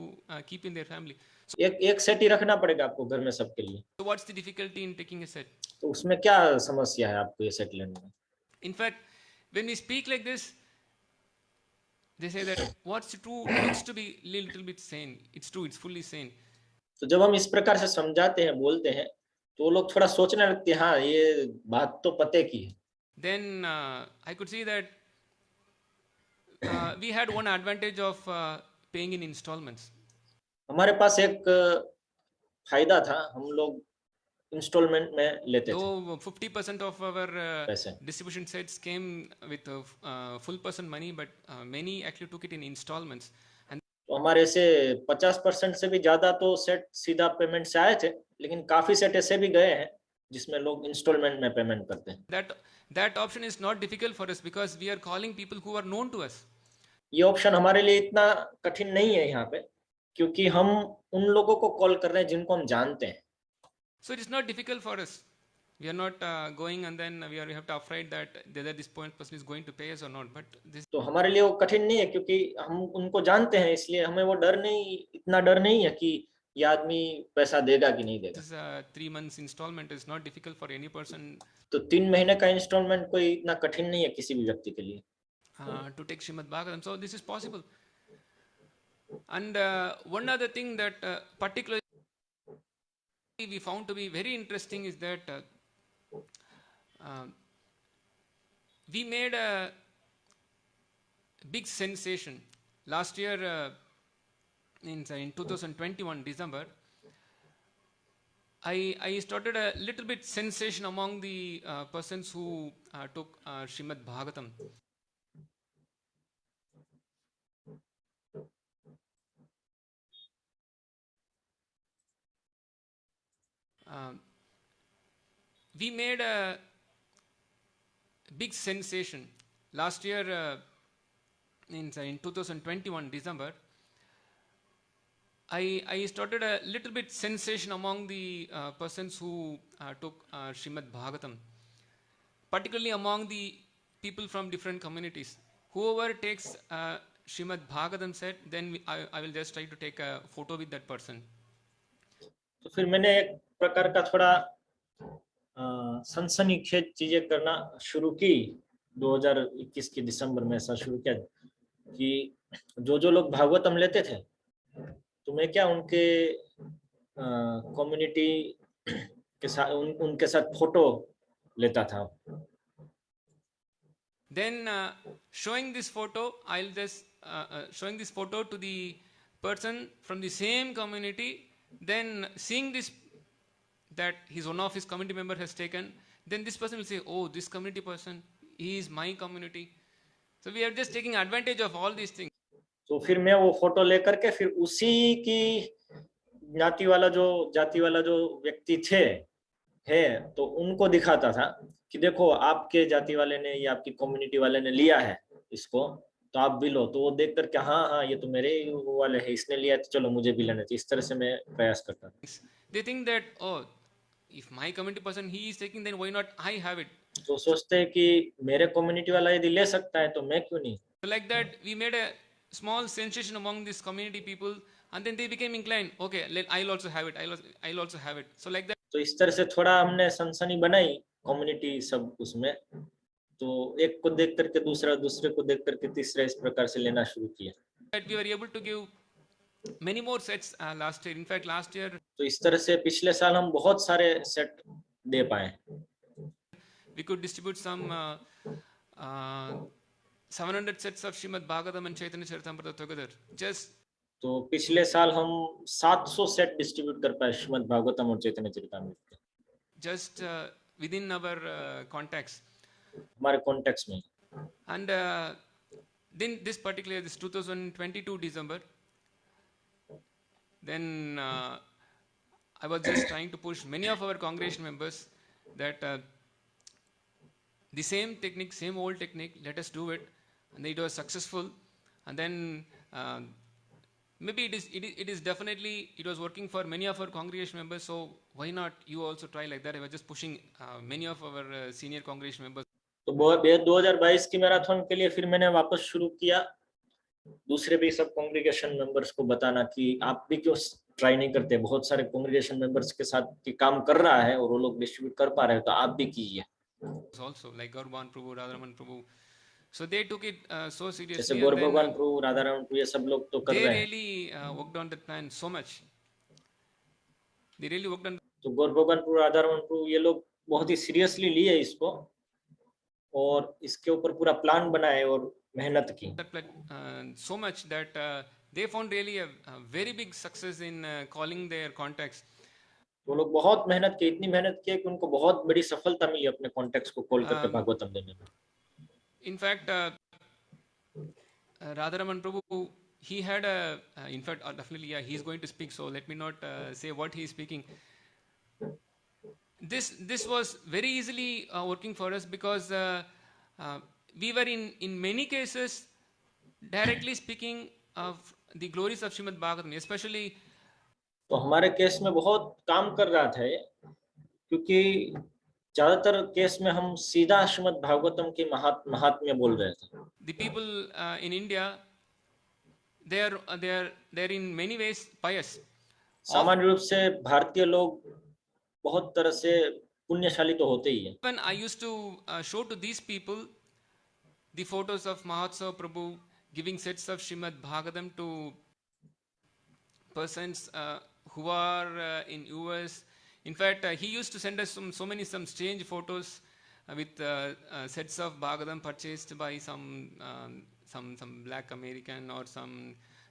keep in their family. So एक सेट ही रखना पड़ेगा आपको घर में सबके लिए. what's the difficulty in taking a set? तो उसमें क्या समस्या है आपको ये सेट लेने में? In fact, when we speak like this, they say that what's true looks to be little bit sane. It's true, it's fully sane. तो जब हम इस प्रकार से समझाते हैं, बोलते हैं, तो लोग थोड़ा सोचने लगते हैं, हाँ ये बात तो पते की है. Then I could see that we had one advantage of paying in installments. हमारे पास एक फायदा था, हम लोग इंस्टॉलमेंट में लेते थे. Though 50% of our पैसे. distribution sets came with full person money, but many actually took it in installments. And तो हमारे से 50% से भी ज्यादा तो सेट सीधा पेमेंट से आए थे, लेकिन काफी सेट ऐसे भी गए हैं जिसमें लोग इंस्टॉलमेंट में पेमेंट करते हैं. that option is not difficult for us because we are calling people who are known to us. ये ऑप्शन हमारे लिए इतना कठिन नहीं है यहाँ पे, क्योंकि हम उन लोगों को कॉल कर रहे हैं जिनको हम जानते हैं. So it is not difficult for us. We are not going and then we have to afraid that whether this person is going to pay us or not. But this. तो हमारे लिए वो कठिन नहीं है, क्योंकि हम उनको जानते हैं, इसलिए हमें वो इतना डर नहीं है कि ये आदमी पैसा देगा कि नहीं देगा. This 3 months installment is not difficult for any person. तो 3 महीने का इंस्टॉलमेंट कोई इतना कठिन नहीं है किसी भी व्यक्ति के लिए. To take Srimad Bhagavatam. So this is possible. And one other thing that particularly we found to be very interesting is that we made a big sensation last year in 2021 December. I started a little bit sensation among the persons who took Srimad Bhagavatam. we made a big sensation last year in 2021 December. I started a little bit sensation among the persons who took Srimad Bhagavatam, particularly among the people from different communities. Whoever takes Srimad Bhagavatam set, then I will just try to take a photo with that person. तो फिर मैंने एक प्रकार का थोड़ा सनसनीखेज चीजें करना शुरू की 2021 के दिसंबर में। ऐसा शुरू किया कि जो लोग भागवतम लेते थे तो मैं क्या उनके कम्युनिटी के साथ उनके साथ फोटो लेता था। Then showing this photo, I'll just showing this photo to the person from the same community. Then seeing this, that one of his community member has taken, then this person will say, "Oh, this community person, he is my community." So we are just taking advantage of all these things. तो फिर मैं वो photo लेकर के फिर उसी की जाति वाला जो व्यक्ति थे तो उनको दिखाता था कि देखो आपके जाति वाले ने या आपकी कम्युनिटी वाले ने लिया है इसको, तो आप भी लो। तो वो देख करके हाँ ये तो मेरे वाले है, इसने लिया तो चलो मुझे भी लेना चाहिए। इस तरह से मैं प्रयास करता था। They think that, oh, if my community person he is taking, then why not I have it? तो सोचते हैं कि मेरे कम्युनिटी वाला यदि ले सकता है तो मैं क्यों नहीं। So like that we made a small sensation among this community people, and then they became inclined, okay, I'll also have it, I'll also have it. So like that. तो इस तरह से थोड़ा हमने सनसनी बनाई कम्युनिटी सब उसमें, तो एक को देख करके दूसरा, दूसरे को देख करके तीसरा, इस प्रकार से लेना शुरू किया। That we were able to give many more sets last year. In fact, last year. तो इस तरह से पिछले साल हम बहुत सारे सेट दे पाए। We could distribute some 700 sets of Srimad Bhagavatam and Chaitanya Charitamrita together. Just. तो पिछले साल हम 700 सेट डिस्ट्रीब्यूट कर पाए श्रीमद् भागवतम और Chaitanya Charitamrita. Just within our context. हमारे कॉन्टेक्स्ट में। And then this 2022 December, then I was just trying to push many of our congregation members that the same technique, same old technique, let us do it. And it was successful. And then maybe it is definitely, it was working for many of our congregation members. So why not you also try like that? I was just pushing many of our senior congregation members. तो 2022 की marathon के लिए फिर मैंने वापस शुरू किया दूसरे भी सब कांग्रेगेशन मेंबर्स को बताना कि आप भी क्यों ट्राई नहीं करते। बहुत सारे कांग्रेगेशन मेंबर्स के साथ की काम कर रहा है और वो लोग डिस्ट्रीब्यूट कर पा रहे हैं, तो आप भी कीजिए। Also like Gauraban Prabhu, Radharaman Prabhu, so they took it so seriously. जैसे गौर भगवान प्रभु, राधारमण प्रभु, ये सब लोग तो कर रहे हैं। They really worked on that plan so much. They really worked on. तो गौर भगवान प्रभु, राधारमण प्रभु ये लोग बहुत ही सीरियसली लिए इसको और इसके ऊपर पूरा प्लान बनाए और मेहनत की। So much that they found really a very big success in calling their contacts. वो लोग बहुत मेहनत की, इतनी मेहनत की कि उनको बहुत बड़ी सफलता मिली अपने कॉन्टेक्ट्स को कॉल करके भागवतम देने में। In fact, Radharaman Prabhu, he had a, in fact, definitely, yeah, he's going to speak. So let me not say what he is speaking. This was very easily working for us because we were in many cases directly speaking of the glories of Srimad Bhagavatam, especially. तो हमारे case में बहुत काम कर रहा था ये, क्योंकि ज्यादातर केस में हम सीधा श्रीमद् भागवतम की महात्म्य बोल रहे थे। The people in India, they are in many ways pious. सामान्य रूप से भारतीय लोग बहुत तरह से पुण्यशाली तो होते ही हैं। When I used to show to these people the photos of Mahotsav Prabhu giving sets of Srimad Bhagavatam to persons who are in US. In fact, he used to send us some strange photos with sets of Bhagavatam purchased by some black American or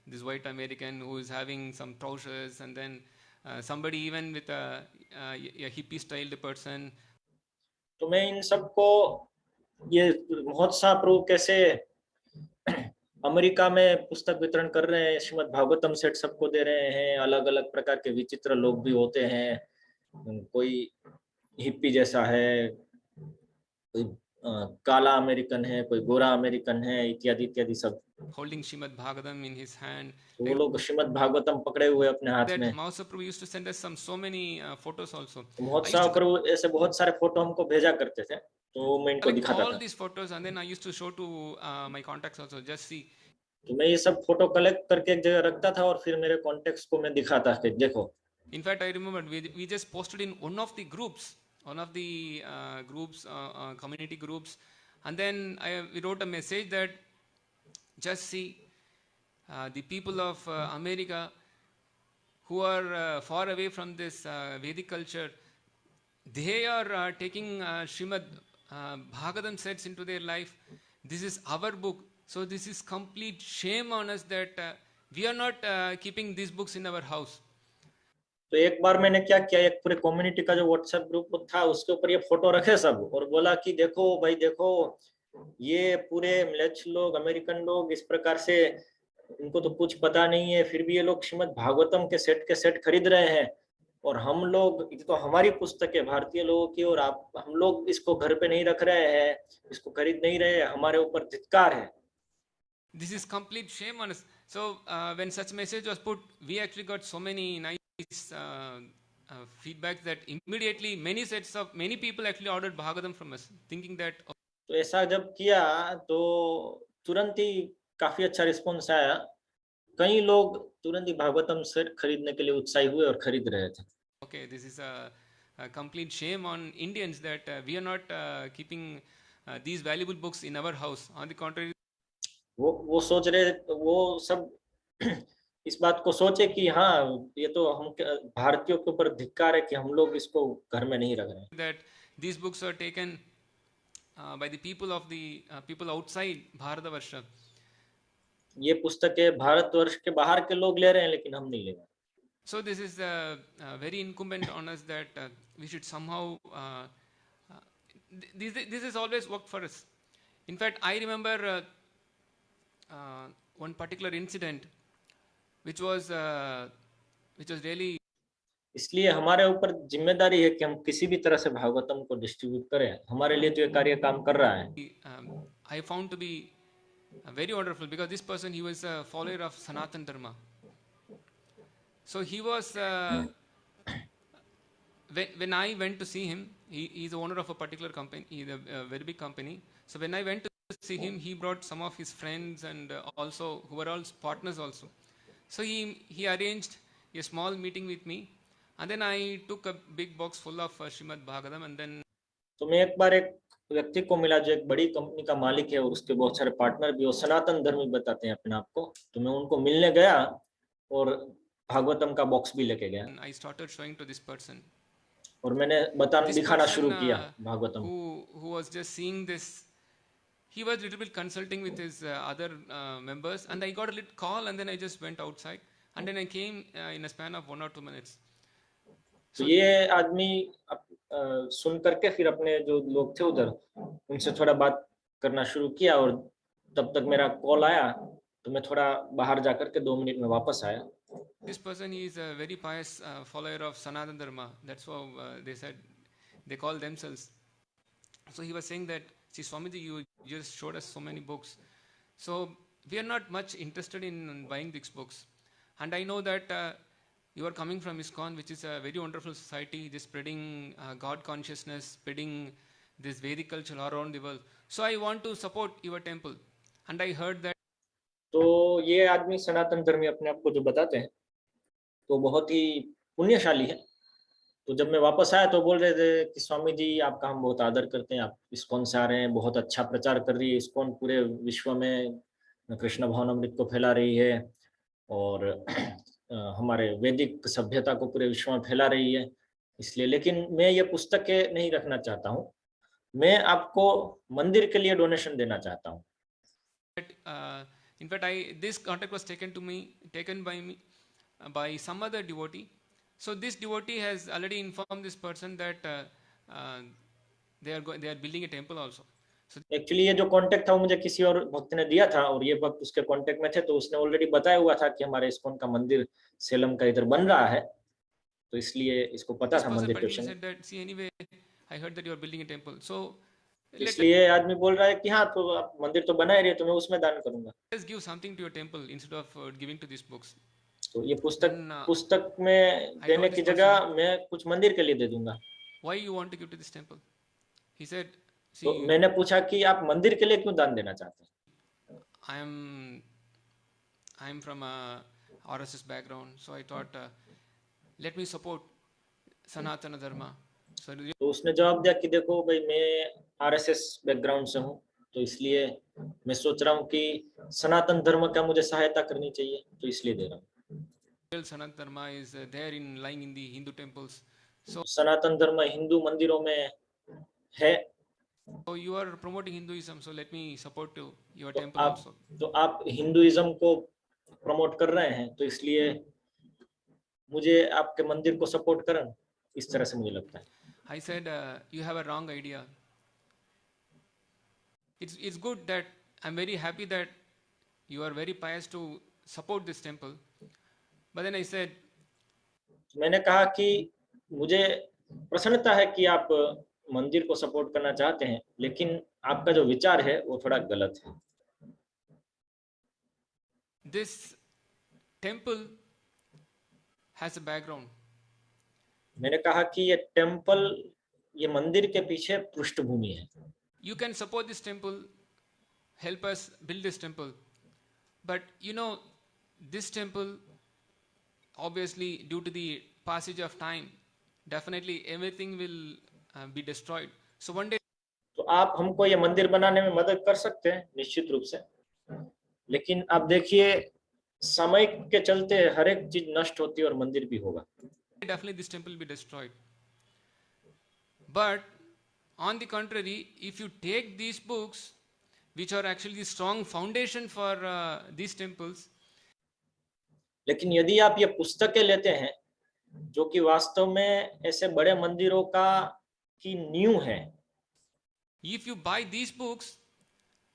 this white American who is having some trousers, and then somebody even with a hippie styled person. तो मैं इन सबको ये महोत्साह प्रभु कैसे America में पुस्तक वितरण कर रहे हैं, श्रीमद् भागवतम सेट सबको दे रहे हैं, अलग अलग प्रकार के विचित्र लोग भी होते हैं, कोई हिप्पी जैसा है, कोई काला अमेरिकन है, कोई गोरा अमेरिकन है, इत्यादि इत्यादि सब। holding Shrimad Bhagavatam in his hand. तो वो लोग श्रीमद् भागवतम पकड़े हुए अपने हाथ That में। Mahaprabhu used to send us so many photos also. तो महोत्सव पर वो ऐसे बहुत सारे फोटो हमको भेजा करते थे, तो मैं इनको Collect दिखाता all था। these photos and then I used to show to my contacts also. Just see. तो मैं ये सब फोटो कलेक्ट करके एक जगह रखता था और फिर मेरे कॉन्टेक्ट्स को मैं दिखाता कि देखो। In fact, I remember we just posted in one of the groups, community groups, and then we wrote a message that just see the people of America who are far away from this Vedic culture, they are taking Srimad Bhagavatam sets into their life. This is our book, so this is complete shame on us that we are not keeping these books in our house. तो एक बार मैंने क्या किया, एक पूरे community का जो WhatsApp group था उसके ऊपर ये फोटो रखे सब, और बोला कि देखो भाई देखो, ये पूरे म्लेच्छ लोग, अमेरिकन लोग इस प्रकार से, इनको तो कुछ पता नहीं है, फिर भी ये लोग श्रीमद् भागवतम के सेट खरीद रहे हैं, और हम लोग, ये तो हमारी पुस्तक है भारतीय लोगों की, और हम लोग इसको घर पे नहीं रख रहे हैं, इसको खरीद नहीं रहे हैं, हमारे ऊपर धिक्कार है। This is complete shame on us. So when such message was put, we actually got so many nice feedback that immediately many people actually ordered Bhagavatam from us, thinking that. तो ऐसा जब किया तो तुरंत ही काफी अच्छा रिस्पॉन्स आया, कई लोग तुरंत ही भागवतम सेट खरीदने के लिए उत्साही हुए और खरीद रहे थे। Okay, this is a complete shame on Indians that we are not keeping these valuable books in our house. On the contrary, वो सोच रहे, वो सब इस बात को सोचे कि हाँ, ये तो हम भारतीयों के ऊपर धिक्कार है कि हम लोग इसको घर में नहीं रख रहे हैं। That these books are taken by the people of the people outside Bharatavarsha. ये पुस्तकें भारतवर्ष के बाहर के लोग ले रहे हैं, लेकिन हम नहीं ले रहे। So this is very incumbent on us that we should somehow. This has always worked for us. In fact, I remember one particular incident, which was really. इसलिए हमारे ऊपर जिम्मेदारी है कि हम किसी भी तरह से भागवतम को डिस्ट्रीब्यूट करें। हमारे लिए तो ये कार्य काम कर रहा है। I found to be very wonderful because this person, he was a follower of Sanatan Dharma. So he was when I went to see him, he is the owner of a particular company, a very big company. So when I went to see him, he brought some of his friends and also who were all partners also. So he arranged a small meeting with me, and then I took a big box full of Srimad Bhagavatam, and then. तो मैं एक बार एक व्यक्ति को मिला जो एक बड़ी कंपनी का मालिक है और उसके बहुत सारे पार्टनर भी, वो सनातन धर्मी बताते हैं अपने आप को। तो मैं उनको मिलने गया और भागवतम का बॉक्स भी लेके गया। I started showing to this person. और मैंने दिखाना शुरू किया Bhagavatam. Who was just seeing this, he was a little bit consulting with his other members, and I got a little call, and then I just went outside, and then I came in a span of 1 or 2 minutes. तो ये आदमी सुन करके फिर अपने जो लोग थे उधर उनसे थोड़ा बात करना शुरू किया, और तब तक मेरा कॉल आया, तो मैं थोड़ा बाहर जाकर के 2 मिनट में वापस आया। This person is a very pious follower of Sanatana Dharma. That's how they said, they call themselves. So he was saying that, see Swamiji, you just showed us so many books. So we are not much interested in buying these books. And I know that you are coming from ISKCON, which is a very wonderful society, just spreading God consciousness, spreading this Vedic culture all around the world. So I want to support your temple. And I heard that. तो ये आदमी सनातन धर्मी अपने आप को जो बताते हैं, तो बहुत ही पुण्यशाली है। तो जब मैं वापस आया तो बोल रहे थे कि स्वामी जी, आपका हम बहुत आदर करते हैं, आप ISKCON से आ रहे हैं, बहुत अच्छा प्रचार कर रही है ISKCON, पूरे विश्व में कृष्ण भावनामृत को फैला रही है, और हमारे वैदिक सभ्यता को पूरे विश्व में फैला रही है। इसलिए, लेकिन मैं ये पुस्तकें नहीं रखना चाहता हूँ, मैं आपको मंदिर के लिए डोनेशन देना चाहता हूँ। In fact, this contact was taken by me by some other devotee. So this devotee has already informed this person that they are building a temple also. So actually ये जो कांटेक्ट था वो मुझे किसी और भक्त ने दिया था, और ये भक्त उसके कांटेक्ट में थे, तो उसने ऑलरेडी बताया हुआ था कि हमारे ISKCON का मंदिर सेलम का इधर बन रहा है। तो इसलिए इसको पता This था person मंदिर के particularly विषय में। said that, see, anyway, I heard that you are building a temple. So तो इसलिए आदमी बोल रहा है कि हाँ, तो आप मंदिर तो बना ही रहे, तो मैं उसमें दान करूंगा। let's give something to your temple instead of giving to these books. तो ये Then पुस्तक में I देने told की this जगह person, मैं कुछ मंदिर के लिए दे दूंगा। why you want to give to this temple? He said, तो see, मैंने पूछा कि आप मंदिर के लिए क्यों दान देना चाहते हैं? I am from a RSS background, so I thought, let me support Sanatana Dharma. So तो उसने जवाब दिया कि देखो भाई, मैं आरएसएस बैकग्राउंड से हूँ, तो इसलिए मैं सोच रहा हूँ कि सनातन धर्म का मुझे सहायता करनी चाहिए, तो इसलिए दे रहा हूँ। real Sanatana Dharma is there in lying in the Hindu temples. So सनातन धर्म हिंदू मंदिरों में है। you are promoting Hinduism, so let me support to your तो temple आप also. हिंदुइज्म को प्रमोट कर रहे हैं, तो इसलिए मुझे आपके मंदिर को सपोर्ट करना, इस तरह से मुझे लगता है। I said, you have a wrong idea. It's good that I'm very happy that you are very pious to support this temple. But then I said, मैंने कहा कि मुझे प्रसन्नता है कि आप मंदिर को सपोर्ट करना चाहते हैं, लेकिन आपका जो विचार है वो थोड़ा गलत है। this temple has a background. मैंने कहा कि ये टेम्पल, ये मंदिर के पीछे पृष्ठभूमि है। You can support this temple, help us build this temple. But you know, this temple, obviously, due to the passage of time, definitely everything will be destroyed. So one day, तो आप हमको ये मंदिर बनाने में मदद कर सकते हैं निश्चित रूप से, लेकिन आप देखिए समय के चलते हर एक चीज नष्ट होती है और मंदिर भी होगा। definitely this temple will be destroyed. But on the contrary, if you take these books, which are actually the strong foundation for these temples, लेकिन यदि आप ये पुस्तकें लेते हैं जो कि वास्तव में ऐसे बड़े मंदिरों का की नींव है, if you buy these books,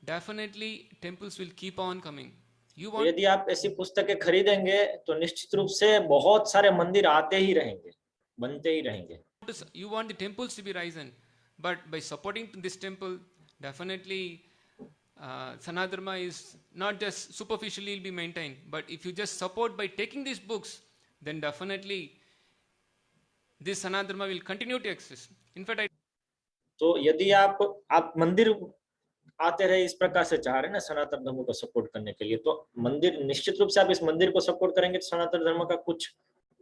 definitely temples will keep on coming. You तो want यदि आप ऐसी पुस्तकें खरीदेंगे तो निश्चित रूप से बहुत सारे मंदिर आते ही रहेंगे, बनते ही रहेंगे। you want the temples to be risen, but by supporting this temple, definitely Sanatana Dharma is not just superficially will be maintained, but if you just support by taking these books, then definitely this Sanatana Dharma will continue to exist. In fact, तो यदि आप मंदिर आते रहे इस प्रकार से चाह रहे हैं ना सनातन धर्म को सपोर्ट करने के लिए, तो मंदिर निश्चित रूप से आप इस मंदिर को सपोर्ट करेंगे तो सनातन धर्म का कुछ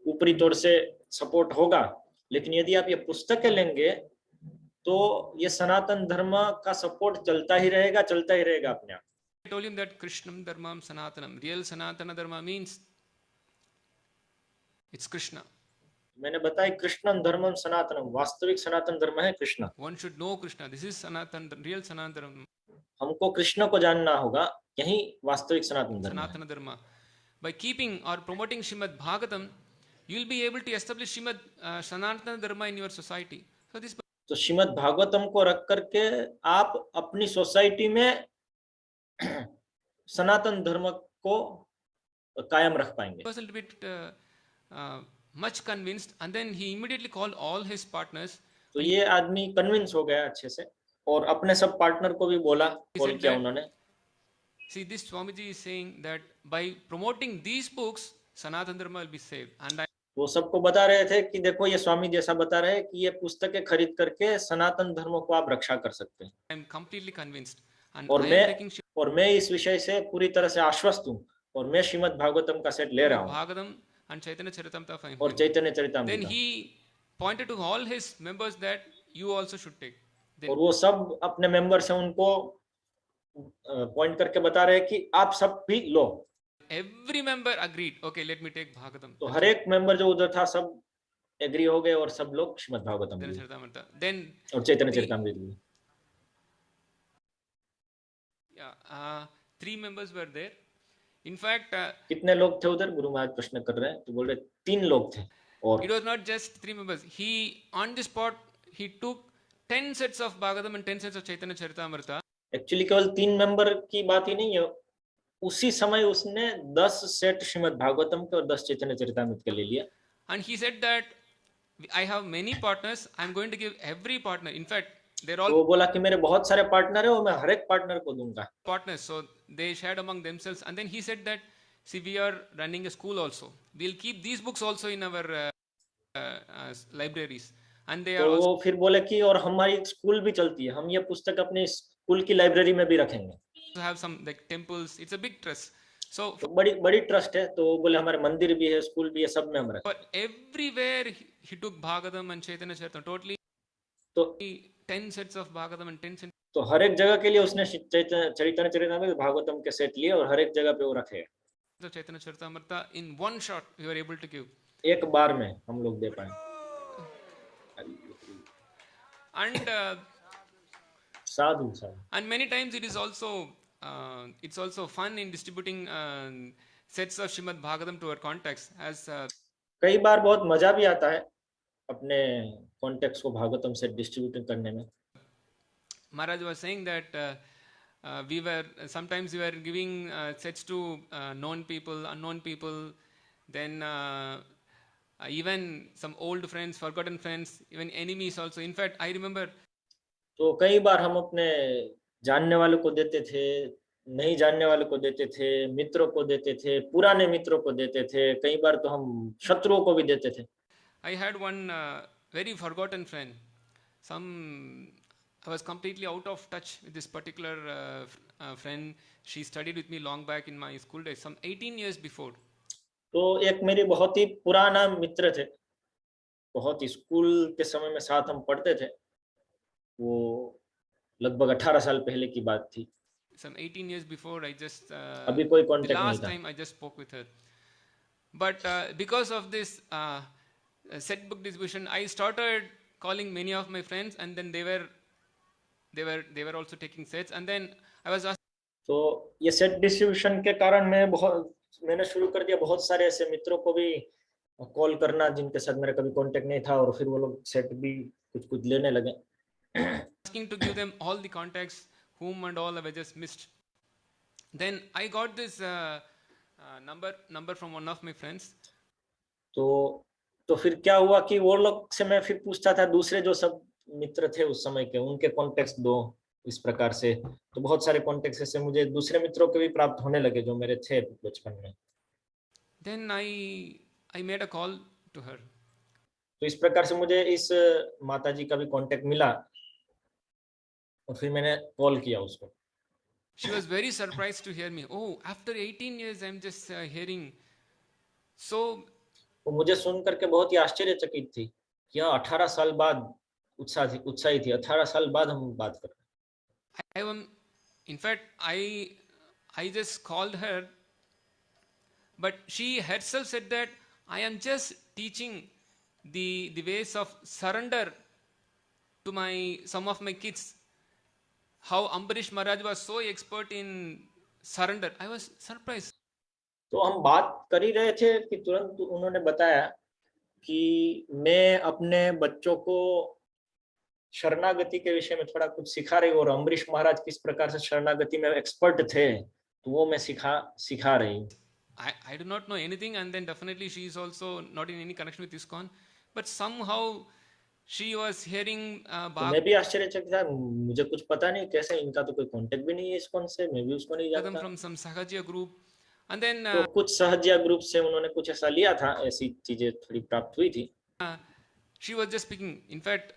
ऊपरी तौर से सपोर्ट होगा, लेकिन यदि आप ये पुस्तकें लेंगे तो ये सनातन धर्म का सपोर्ट चलता ही रहेगा अपने आप। I told him that Krishnam Dharmam Sanatanam, real Sanatana Dharma means it's Krishna. मैंने बताया कृष्णन धर्मम सनातनम, वास्तविक सनातन धर्म है Krishna. One should know Krishna. This is Sanatana, real Sanatana Dharma. हमको कृष्ण को जानना होगा, यही वास्तविक सनातन धर्म है। Sanatana Dharma. By keeping or promoting Srimad Bhagavatam, you will be able to establish Srimad Sanatana Dharma in your society. So this. तो श्रीमद् भागवतम को रख करके आप अपनी सोसाइटी में सनातन धर्म को कायम रख पाएंगे। Was a little bit much convinced, and then he immediately called all his partners. तो ये आदमी कन्विंस हो गया अच्छे से और अपने सब पार्टनर को भी बोला, कॉल किया उन्होंने। See, this Swamiji is saying that by promoting these books, Sanatana Dharma will be saved. And वो सबको बता रहे थे कि देखो ये स्वामी जैसा बता रहे हैं कि ये पुस्तकें खरीद करके सनातन धर्म को आप रक्षा कर सकते हैं। I am completely convinced. And और मैं इस विषय से पूरी तरह से आश्वस्त हूँ और मैं श्रीमद् भागवतम का सेट ले रहा हूँ। Bhagavatam and Chaitanya Charitamrita for him. और Chaitanya Charitamrita. Then he pointed to all his members that you also should take. और वो सब अपने मेंबर्स हैं उनको पॉइंट करके बता रहे हैं कि आप सब भी लो। Every member agreed. Okay, let me take Bhagavatam. तो हर एक मेंबर जो उधर था सब एग्री हो गए और सब लोग श्रीमद् भागवतम लिए। Then और चैतन्य चरितामृत लिए। Yeah, 3 members were there. In fact, कितने लोग थे उधर? गुरु महाराज प्रश्न कर रहे हैं, तो बोल रहे 3 लोग थे। और it was not just 3 members. He on the spot he took 10 sets of Bhagavatam and 10 sets of Chaitanya Charitamrita. Actually केवल 3 मेंबर की बात ही नहीं है, उसी समय उसने 10 सेट श्रीमद् भागवतम के और 10 चैतन्य चरितामृत के ले लिया। And he said that I have many partners. I'm going to give every partner. In fact, they're all तो वो बोला कि मेरे बहुत सारे पार्टनर है और मैं हर एक पार्टनर को दूंगा। partners. So they shared among themselves. And then he said that, see, we are running a school also. We'll keep these books also in our libraries. And they तो are also वो फिर बोले कि और हमारी school भी चलती है, हम ये पुस्तक अपने स्कूल की लाइब्रेरी में भी रखेंगे। have some like temples. It's a big trust. So तो बड़ी बड़ी ट्रस्ट है, तो वो बोले हमारे मंदिर भी है, स्कूल भी है, सब में हम रखें। for everywhere he took Bhagavatam and Chaitanya Charitamrita. Totally तो 10 sets of Bhagavatam and 10 sets तो हर एक जगह के लिए उसने चरितन चरितमृत भागवतम के सेट लिए और हर एक जगह पे वो रखे। of Chaitanya Charitamrita in one shot we were able to give. एक बार में हम लोग दे पाए। And Sadhu Sadhu. and many times it is also it's also fun in distributing sets of Shrimad Bhagavatam to our contacts, as कई बार बहुत मजा भी आता है अपने कॉन्टेक्ट्स को भागवतम से डिस्ट्रीब्यूट करने में। Maharaj was saying that we were sometimes we were giving sets to known people, unknown people, then even some old friends, forgotten friends, even enemies also. In fact, I remember तो कई बार हम अपने जानने वालों को देते थे, नहीं जानने वालों को देते थे, मित्रों को देते थे, पुराने मित्रों को देते थे, कई बार तो हम शत्रुओं को भी देते थे। I had one very forgotten friend. I was completely out of touch with this particular friend. She studied with me long back in my school days, some 18 years before. तो एक मेरी बहुत ही पुराना मित्र थे, बहुत ही स्कूल के समय में साथ हम पढ़ते थे, वो लगभग 18 साल पहले की बात थी। Some 18 years before, I just अभी कोई the कांटेक्ट नहीं last था। time I just spoke with her. But because of this set book distribution, I started calling many of my friends, and then they were also taking sets. And then I was asked, तो ये set distribution के कारण मैंने शुरू कर दिया बहुत सारे ऐसे मित्रों को भी कॉल करना जिनके साथ मेरा कभी कांटेक्ट नहीं था, और फिर वो लोग सेट भी कुछ कुछ लेने लगे। asking to give them all the contacts whom and all I just missed. Then I got this number from one of my friends. तो फिर क्या हुआ कि वो लोग से मैं फिर पूछता था, दूसरे जो सब मित्र थे उस समय के, उनके कॉन्टेक्ट्स दो, इस प्रकार से। तो बहुत सारे कॉन्टेक्ट्स ऐसे मुझे दूसरे मित्रों के भी प्राप्त होने लगे जो मेरे थे बचपन में। Then I made a call to her. तो इस प्रकार से मुझे इस माताजी का भी कांटेक्ट मिला और फिर मैंने कॉल किया उसको। She was very surprised to hear me. Oh, after 18 years, I'm just hearing. So वो मुझे सुन करके बहुत ही आश्चर्यचकित थी कि 18 साल बाद उत्साही थी, 18 साल बाद हम बात कर रहे हैं। in fact, I just called her, but she herself said that I am just teaching the ways of surrender to some of my kids. How Ambarish Maharaj was so expert in surrender. I was surprised. तो हम बात कर ही रहे थे कि तुरंत उन्होंने बताया कि मैं अपने बच्चों को शरणागति के विषय में थोड़ा कुछ सिखा रही हूँ, और अम्बरीश महाराज किस प्रकार से शरणागति में एक्सपर्ट थे, तो वो मैं सिखा रही हूँ। I do not know anything, and then definitely she is also not in any connection with ISKCON, but somehow she was hearing तो मैं भी आश्चर्यचकित था, मुझे कुछ पता नहीं कैसे, इनका तो कोई कांटेक्ट भी नहीं है ISKCON से, मैं भी उसको नहीं जानता। from some Sahajiya group, and then तो कुछ सहजिया ग्रुप से उन्होंने कुछ ऐसा लिया था, ऐसी चीजें थोड़ी प्राप्त हुई थी। she was just speaking. In fact,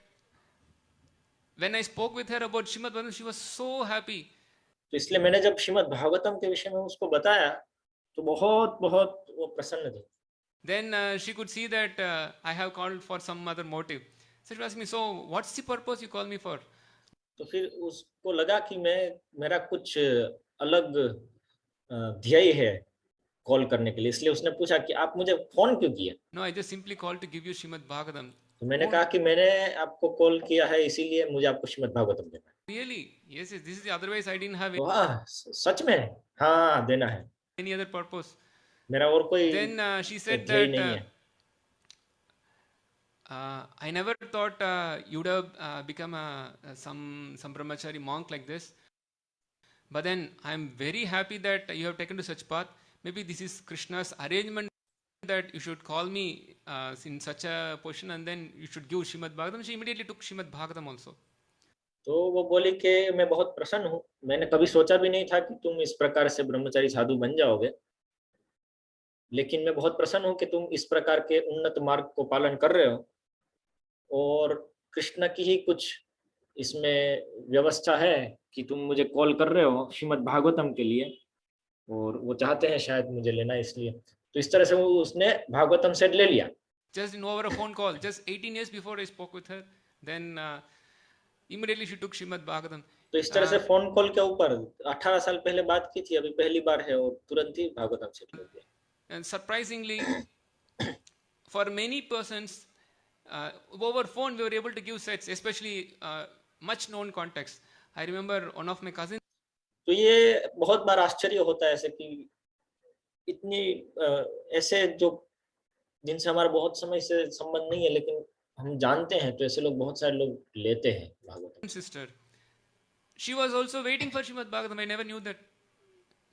when I spoke with her about Shrimad Bhagavatam, she was so happy. तो इसलिए मैंने जब श्रीमद् भागवतम के विषय में उसको बताया तो बहुत बहुत वो प्रसन्न थी। Then she could see that I have called for some other motive. So she asked me, so what's the purpose you call me for? तो फिर उसको लगा कि मेरा कुछ अलग ध्येय है कॉल करने के लिए, इसलिए उसने पूछा कि आप मुझे फोन क्यों किया? No, I just simply called to give you Shrimad Bhagavatam. तो मैंने कहा कि मैंने आपको कॉल किया है इसीलिए मुझे आपको श्रीमद् भागवतम देना है। Really? Yes, this is the otherwise I didn't have वाह, सच में? हाँ, देना है। any other purpose. मेरा और कोई Then she said ध्येय that नहीं है। I never thought you would have become some brahmachari monk like this. But then I am very happy that you have taken to such path. Maybe this is Krishna's arrangement. that you should call me in such a position and then you should give Shrimad Bhagavatam. She immediately took Shrimad Bhagavatam also. तो वो बोली कि मैं बहुत प्रसन्न हूँ, मैंने कभी सोचा भी नहीं था कि तुम इस प्रकार से ब्रह्मचारी साधु बन जाओगे, लेकिन मैं बहुत प्रसन्न हूँ कि तुम इस प्रकार के उन्नत मार्ग को पालन कर रहे हो और कृष्ण की ही कुछ इसमें व्यवस्था है कि तुम मुझे कॉल कर रहे हो श्रीमद् भागवतम के लिए और वो चाहते हैं शायद मुझे लेना, इसलिए तो इस तरह से वो उसने भागवतम सेट ले लिया. Just in over a phone call, just 18 years before I spoke with her, then immediately she took Shrimad Bhagavatam. तो इस तरह से फोन कॉल के ऊपर 18 साल पहले बात की थी, अभी पहली बार है और तुरंत ही भागवतम सेट ले लिया. And surprisingly, for many persons, over phone we were able to give sets, especially much known contacts. I remember one of my cousins. तो ये बहुत बार आश्चर्य होता है ऐसे कि इतनी ऐसे जो जिनसे हमारा बहुत समय से संबंध नहीं है लेकिन हम जानते हैं, तो ऐसे लोग बहुत सारे लोग लेते हैं Bhagavatam. Sister, she was also waiting for Shrimad Bhagavatam. I never knew that.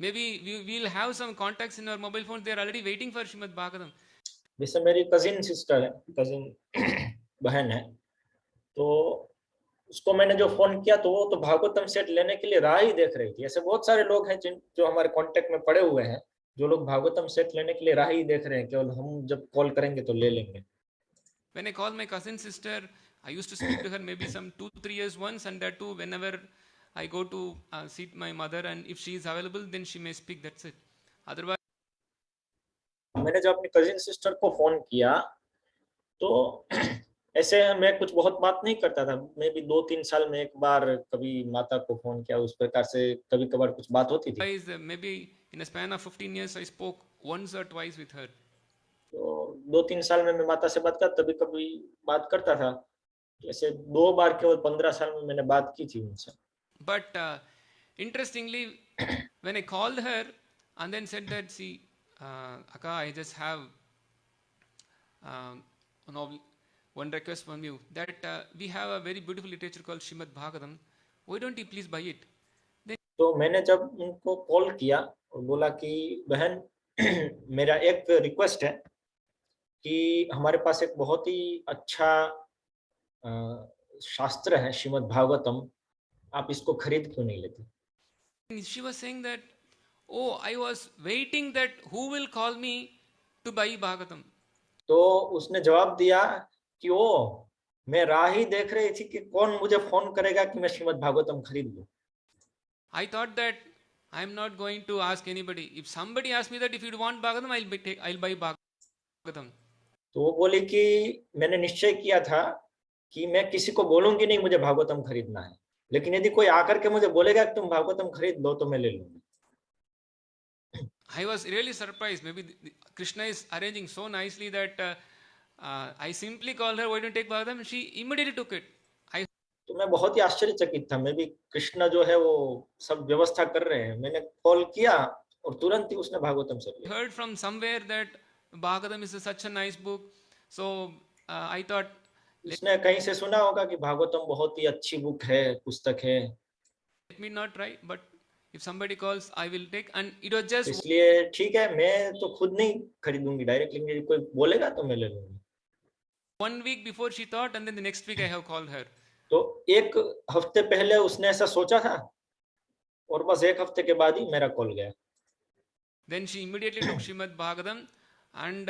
Maybe we'll have some contacts in our mobile phone. They are already waiting for Shrimad Bhagavatam. जैसे मेरी कजिन सिस्टर है, कजिन बहन है, तो उसको मैंने जो phone किया तो वो तो भागवतम सेट लेने के लिए राह ही देख रही थी. ऐसे बहुत सारे लोग हैं जो हमारे कांटेक्ट में पड़े हुए हैं, जो लोग भागवतम सेट लेने के लिए राह ही देख रहे हैं, केवल हम जब कॉल करेंगे तो ले लेंगे. When I call my cousin sister, I used to speak to her maybe some 2-3 years once, and that too whenever I go to see my mother, and if she is available, then she may speak. That's it. Otherwise, मैंने जब अपनी cousin sister को phone किया तो ऐसे मैं कुछ बहुत बात नहीं करता था. मैं भी 2-3 साल में एक बार कभी माता को फोन किया, उस प्रकार से कभी कभार कुछ बात होती थी. maybe in a span of 15 years, I spoke once or twice with her. तो 2-3 साल में मैं माता से बात करता, तभी कभी बात करता था. ऐसे 2 बार केवल 15 साल में मैंने बात की थी उनसे. But interestingly, when I called her and then said that, see, Akka, I just have one request from you, that we have a very beautiful literature called Shrimad Bhagavatam. Why don't you please buy it? Then तो मैंने जब उनको call किया और बोला कि बहन मेरा एक रिक्वेस्ट है कि हमारे पास एक बहुत ही अच्छा शास्त्र है श्रीमद् भागवतम, आप इसको खरीद क्यों नहीं लेते. she was saying that, oh, I was waiting that who will call me to buy Bhagavatam. तो उसने जवाब दिया कि ओ मैं राह ही देख रही थी कि कौन मुझे फोन करेगा कि मैं श्रीमद् भागवतम खरीद लूं. I thought that I'm not going to ask anybody. If somebody asks me that if you want Bhagavatam, I'll buy Bhagavatam. तो वो बोली कि मैंने निश्चय किया था कि मैं किसी को बोलूंगी नहीं मुझे भागवतम खरीदना है, लेकिन यदि कोई आकर के मुझे बोलेगा कि तुम भागवतम खरीद लो तो मैं ले लूंगी. I was really surprised. Maybe Krishna is arranging so nicely that I simply called her, why don't you take Bhagavatam? She immediately took it. तो मैं बहुत ही आश्चर्यचकित था. मैं भी कृष्ण जो है वो सब व्यवस्था कर रहे हैं, मैंने कॉल किया और तुरंत ही उसने भागवतम से लिया. Heard from somewhere that Bhagavatam is such a nice book. So I thought, उसने कहीं से सुना होगा कि भागवतम बहुत ही अच्छी बुक है, पुस्तक है. let me not try, but if somebody calls, I will take. And it was just इसलिए ठीक है, मैं तो खुद नहीं खरीदूंगी डायरेक्टली, यदि कोई बोलेगा तो मैं ले लूंगी. 1 week before she thought, and then the next week I have called her. तो एक हफ्ते पहले उसने ऐसा सोचा था और बस एक हफ्ते के बाद ही मेरा कॉल गया. Then she immediately took Shrimad Bhagavatam, and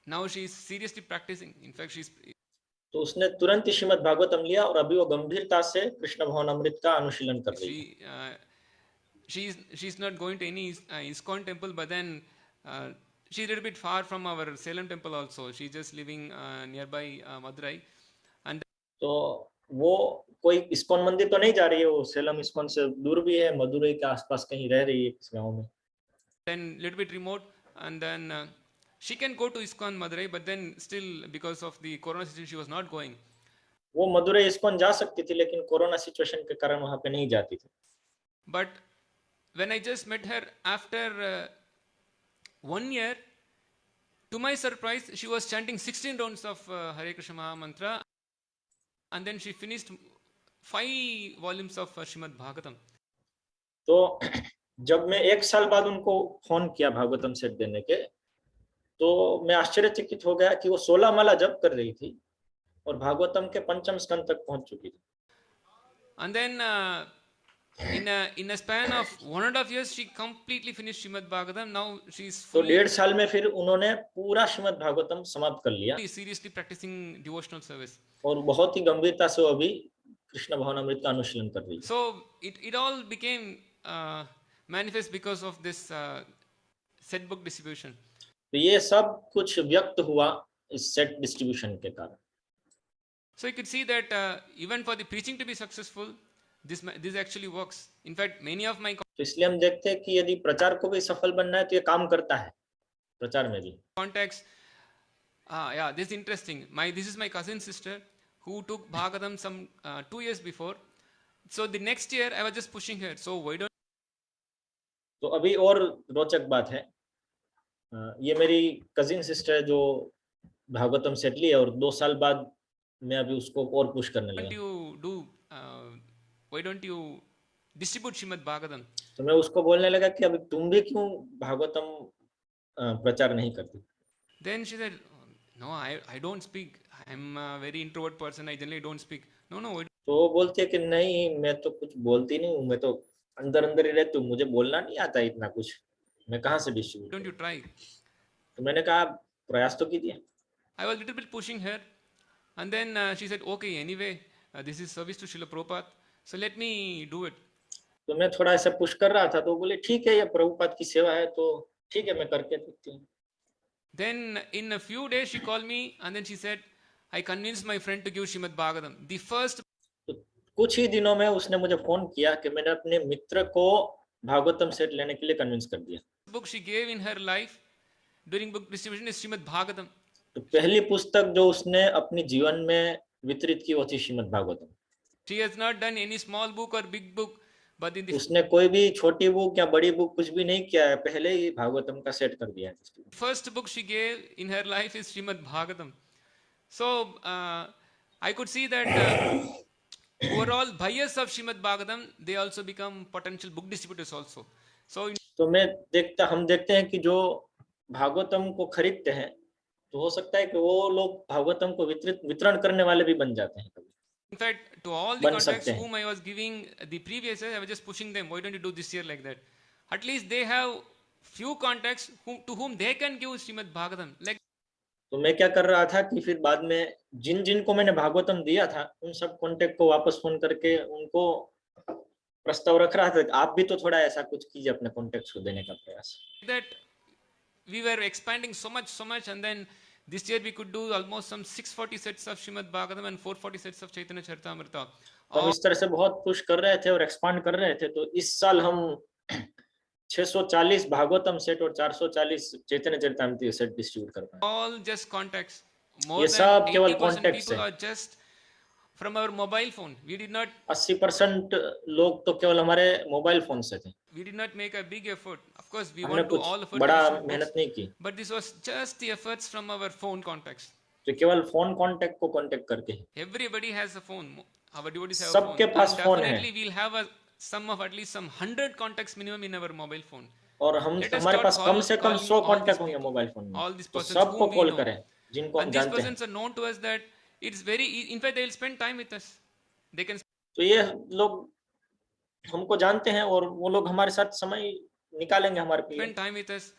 now she is seriously practicing. In fact, she's तो उसने तुरंत ही श्रीमद् भागवतम लिया और अभी वो गंभीरता से कृष्ण भवन अमृत का अनुशीलन कर रही है. she's not going to any ISKCON temple, but then she's a little bit far from our Salem temple also. She's just living nearby Madurai. And तो वो कोई इस्कॉन मंदिर तो नहीं जा रही है, वो सेलम इस्कॉन से दूर भी है, मदुरई के आसपास कहीं रह रही है इस गांव में. then little bit remote, and then she can go to ISKCON Madurai, but then still because of the corona situation she was not going. वो मदुरई इस्कॉन जा सकती थी लेकिन कोरोना सिचुएशन के कारण वहां पे नहीं जाती थी. But when I just met her after 1 year, to my surprise, she was chanting 16 rounds of Hare Krishna Maha Mantra, and then she finished 5 volumes of Shrimad Bhagavatam. तो जब मैं 1 साल बाद उनको फोन किया भागवतम सेट देने के, तो मैं आश्चर्यचकित हो गया कि वो 16 माला जप कर रही थी और भागवतम के पंचम स्कंद तक पहुंच चुकी थी। And then in a span of 1.5 years, she completely finished Srimad Bhagavatam. Now she is तो fully 1.5 साल में फिर उन्होंने पूरा श्रीमद् भागवतम समाप्त कर लिया seriously practicing devotional service. और बहुत ही गंभीरता से वो अभी कृष्ण भवनामृत का अनुशीलन कर रही है। So it all became manifest because of this set book distribution. तो ये सब कुछ व्यक्त हुआ इस सेट डिस्ट्रीब्यूशन के कारण। So you could see that even for the preaching to be successful, this actually works. In fact, many of my तो इसलिए हम देखते हैं कि यदि प्रचार को भी सफल बनना है तो ये काम करता है प्रचार में भी। contacts, yeah, this is interesting. This is my cousin sister who took Bhagavatam some 2 years before. So the next year I was just pushing her. So why don't तो अभी और रोचक बात है, ये मेरी कजिन सिस्टर है जो भागवतम सेट ली है और 2 साल बाद मैं अभी उसको और पुश करने लगा। why don't you distribute Srimad Bhagavatam? तो मैं उसको बोलने लगा कि अभी तुम भी क्यों भागवतम प्रचार नहीं करती? Then she said, no, I don't speak. I'm a very introvert person. I generally don't speak. No, why तो वो बोलती है कि नहीं, मैं तो कुछ बोलती नहीं हूँ, मैं तो अंदर अंदर ही रहती हूँ, मुझे बोलना नहीं आता इतना कुछ, मैं कहाँ से डिस्ट्रीब्यूट don't you try? तो मैंने कहा प्रयास तो कीजिए। I was a little bit pushing her, and then she said, okay, anyway, this is service to Srila Prabhupada, so let me do it. तो मैं थोड़ा ऐसा पुश कर रहा था तो बोले ठीक है, ये प्रभुपाद की सेवा है तो ठीक है, मैं करके देखती हूँ। Then in a few days she called me and then she said, I convinced my friend to give Srimad Bhagavatam. The first तो कुछ ही दिनों में उसने मुझे फोन किया कि मैंने अपने मित्र को भागवतम सेट लेने के लिए कन्विंस कर दिया। book she gave in her life during book distribution is Srimad Bhagavatam. तो पहली पुस्तक जो उसने अपनी जीवन में वितरित की वो थी Shrimad Bhagavatam. She has not done any small book or big book, but in the उसने कोई भी छोटी बुक या बड़ी बुक कुछ भी नहीं किया है, पहले ही भागवतम का सेट कर दिया है। first book she gave in her life is Srimad Bhagavatam. So I could see that overall buyers of Srimad Bhagavatam, they also become potential book distributors also. So तो हम देखते हैं कि जो भागवतम को खरीदते हैं तो हो सकता है कि वो लोग भागवतम को वितरण करने वाले भी बन जाते हैं कभी। in fact, to all the contacts whom I was giving the previous year, I was just pushing them, why don't you do this year like that? At least they have few contacts to whom they can give Srimad Bhagavatam. Like, तो मैं क्या कर रहा था कि फिर बाद में जिन जिन को मैंने भागवतम दिया था उन सब कॉन्टेक्ट को वापस फोन करके उनको प्रस्ताव रख रहा था, आप भी तो थोड़ा ऐसा कुछ कीजिए, अपने कॉन्टेक्ट्स को देने का प्रयास। that we were expanding so much, and then this year we could do almost some 640 sets of Srimad Bhagavatam and 440 sets of Chaitanya Charitamrita. हम इस तरह से बहुत पुश कर रहे थे और एक्सपांड कर रहे थे, तो इस साल हम 640 भागवतम सेट और 440 चैतन्य चरितामृत सेट डिस्ट्रीब्यूट कर पाए। All just contacts. More ये than सब केवल 80% कॉन्टेक्ट्स people हैं। are just from our mobile phone. We did not 80% लोग तो केवल हमारे मोबाइल फोन से थे। make a big effort. Of course, we हमने want to कुछ all effort, बड़ा distribute books, मेहनत नहीं की, but this was just the efforts from our phone contacts. तो केवल फोन कांटेक्ट को कांटेक्ट करके ही। Everybody has a phone. Our devotees have a सबके phone. पास And फोन है definitely we'll have a sum of at least some 100 contacts minimum in our mobile phone. और हम Let us हमारे start पास कम से कम calling 100 all these contact होंगे people, mobile phone में, all these तो persons सबको whom we call know. करें जिनको हम And these जानते हैं। persons are known to us that it's very in fact they will spend time with us. They can तो ये लोग हमको जानते हैं और वो लोग हमारे साथ समय निकालेंगे हमारे लिए, spend time with us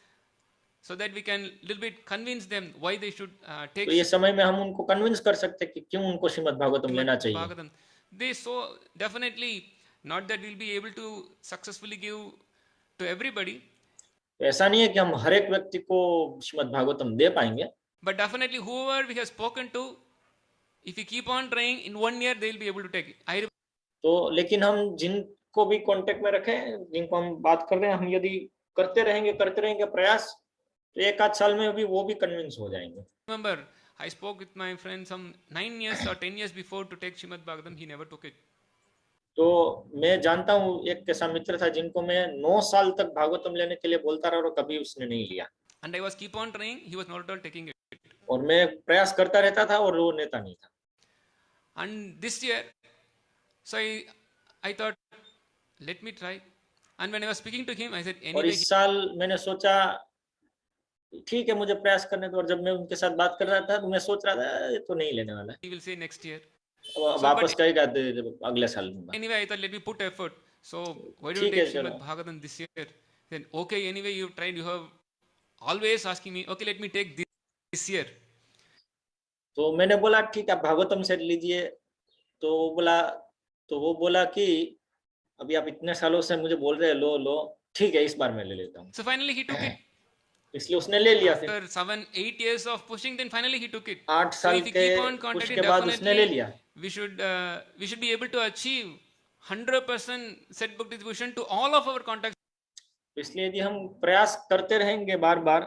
so that we can little bit convince them why they should take तो ये समय में हम उनको कन्विंस कर सकते हैं कि क्यों उनको श्रीमद् भागवतम लेना चाहिए। Bhagavatam. They so definitely not that we'll be able to successfully give to everybody, तो ऐसा नहीं है कि हम हर एक व्यक्ति को श्रीमद् भागवतम दे पाएंगे, but definitely whoever we have spoken to, if we keep on trying, in 1 year they'll be able to take it. तो लेकिन हम जिनको भी कांटेक्ट में रखें, जिनको हम बात कर रहे हैं, हम यदि करते रहेंगे प्रयास, तो 1-8 साल में भी वो भी कन्विंस हो जाएंगे। Remember, I spoke with my friend some 9 years or 10 years before to take Srimad Bhagavatam. He never took it. तो मैं जानता हूँ एक ऐसा मित्र था जिनको मैं 9 साल तक भागवतम लेने के लिए बोलता रहा और कभी उसने नहीं लिया। And I was keep on trying. He was not at all taking it. और मैं प्रयास करता रहता था और वो नेता नहीं था। And this year, so I thought, let me try. And when I was speaking to him, I said, और anyway, इस साल मैंने सोचा ठीक है मुझे प्रयास करने दो। और जब मैं उनके साथ बात कर रहा था तो मैं सोच रहा था ये तो नहीं लेने वाला है, he will say next year. वापस कहेगा अगले साल लूंगा। Anyway, I thought let me put effort. So why don't you ठीक है take चलो। Srimad Bhagavatam this year? Then okay, anyway you've tried, you have always asking me, okay, let me take this year. तो मैंने बोला ठीक है आप Bhagavatam set लीजिए। तो वो बोला कि अभी आप इतने सालों से मुझे बोल रहे हैं लो लो, ठीक है इस बार मैं ले लेता हूँ। So finally he took it. इसलिए उसने ले लिया। फिर After 7-8 years of pushing, then finally he took it. 8 So साल if we के keep on पुश contacting, के बाद उसने ले definitely लिया। we should be able to achieve 100% set book distribution to all of our contacts. इसलिए यदि हम प्रयास करते रहेंगे बार बार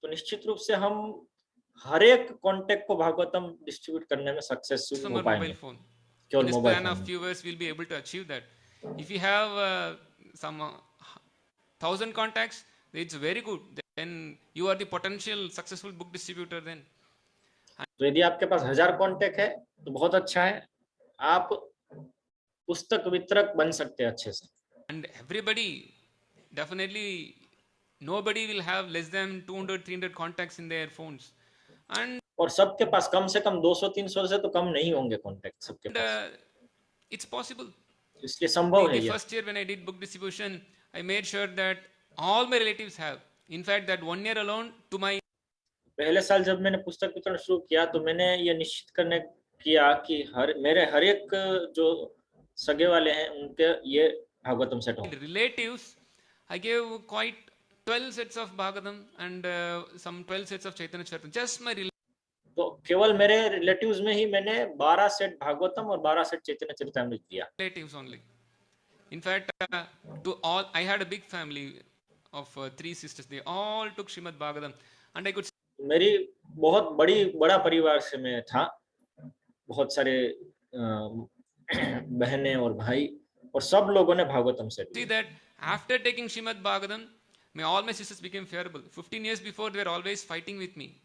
तो निश्चित रूप से हम हर एक कॉन्टेक्ट को भागवतम डिस्ट्रीब्यूट करने में सक्सेसफुल From हो our पाएंगे। mobile phone. In केवल the mobile span of phone में। few years, we'll be able to achieve that. If you have some 1,000 contacts, it's very good. Then you are the potential successful book distributor. Then तो यदि आपके पास 1000 contact है तो बहुत अच्छा है, आप पुस्तक वितरक बन सकते हैं अच्छे से। and everybody, definitely nobody will have less than 200-300 contacts in their phones. And और सबके पास कम से कम 200-300 से तो कम नहीं होंगे कॉन्टेक्ट सबके पास। it's possible. इसलिए संभव है The ये। first year when I did book distribution, I made sure that all my relatives have. In fact, that 1 year alone, to my पहले साल जब मैंने पुस्तक वितरण शुरू किया तो मैंने ये निश्चित करने किया कि मेरे हर एक जो सगे वाले हैं उनके ये भागवतम सेट हो। relatives, I gave quite 12 sets of Bhagavatam and some 12 sets of Chaitanya Charitamrita. Just my तो केवल मेरे रिलेटिव्स में ही मैंने 12 सेट भागवतम और 12 सेट चैतन्य चरितामृत दिया। relatives only. In fact, to all, I had a big family of 3 sisters. They all took Srimad Bhagavatam, and I could मेरी बहुत बड़ा परिवार से मैं था, बहुत सारे बहनें और भाई, और सब लोगों ने भागवतम सेट see दिया। that after taking Srimad Bhagavatam, all my sisters became favorable. 15 years before, they were always fighting with me.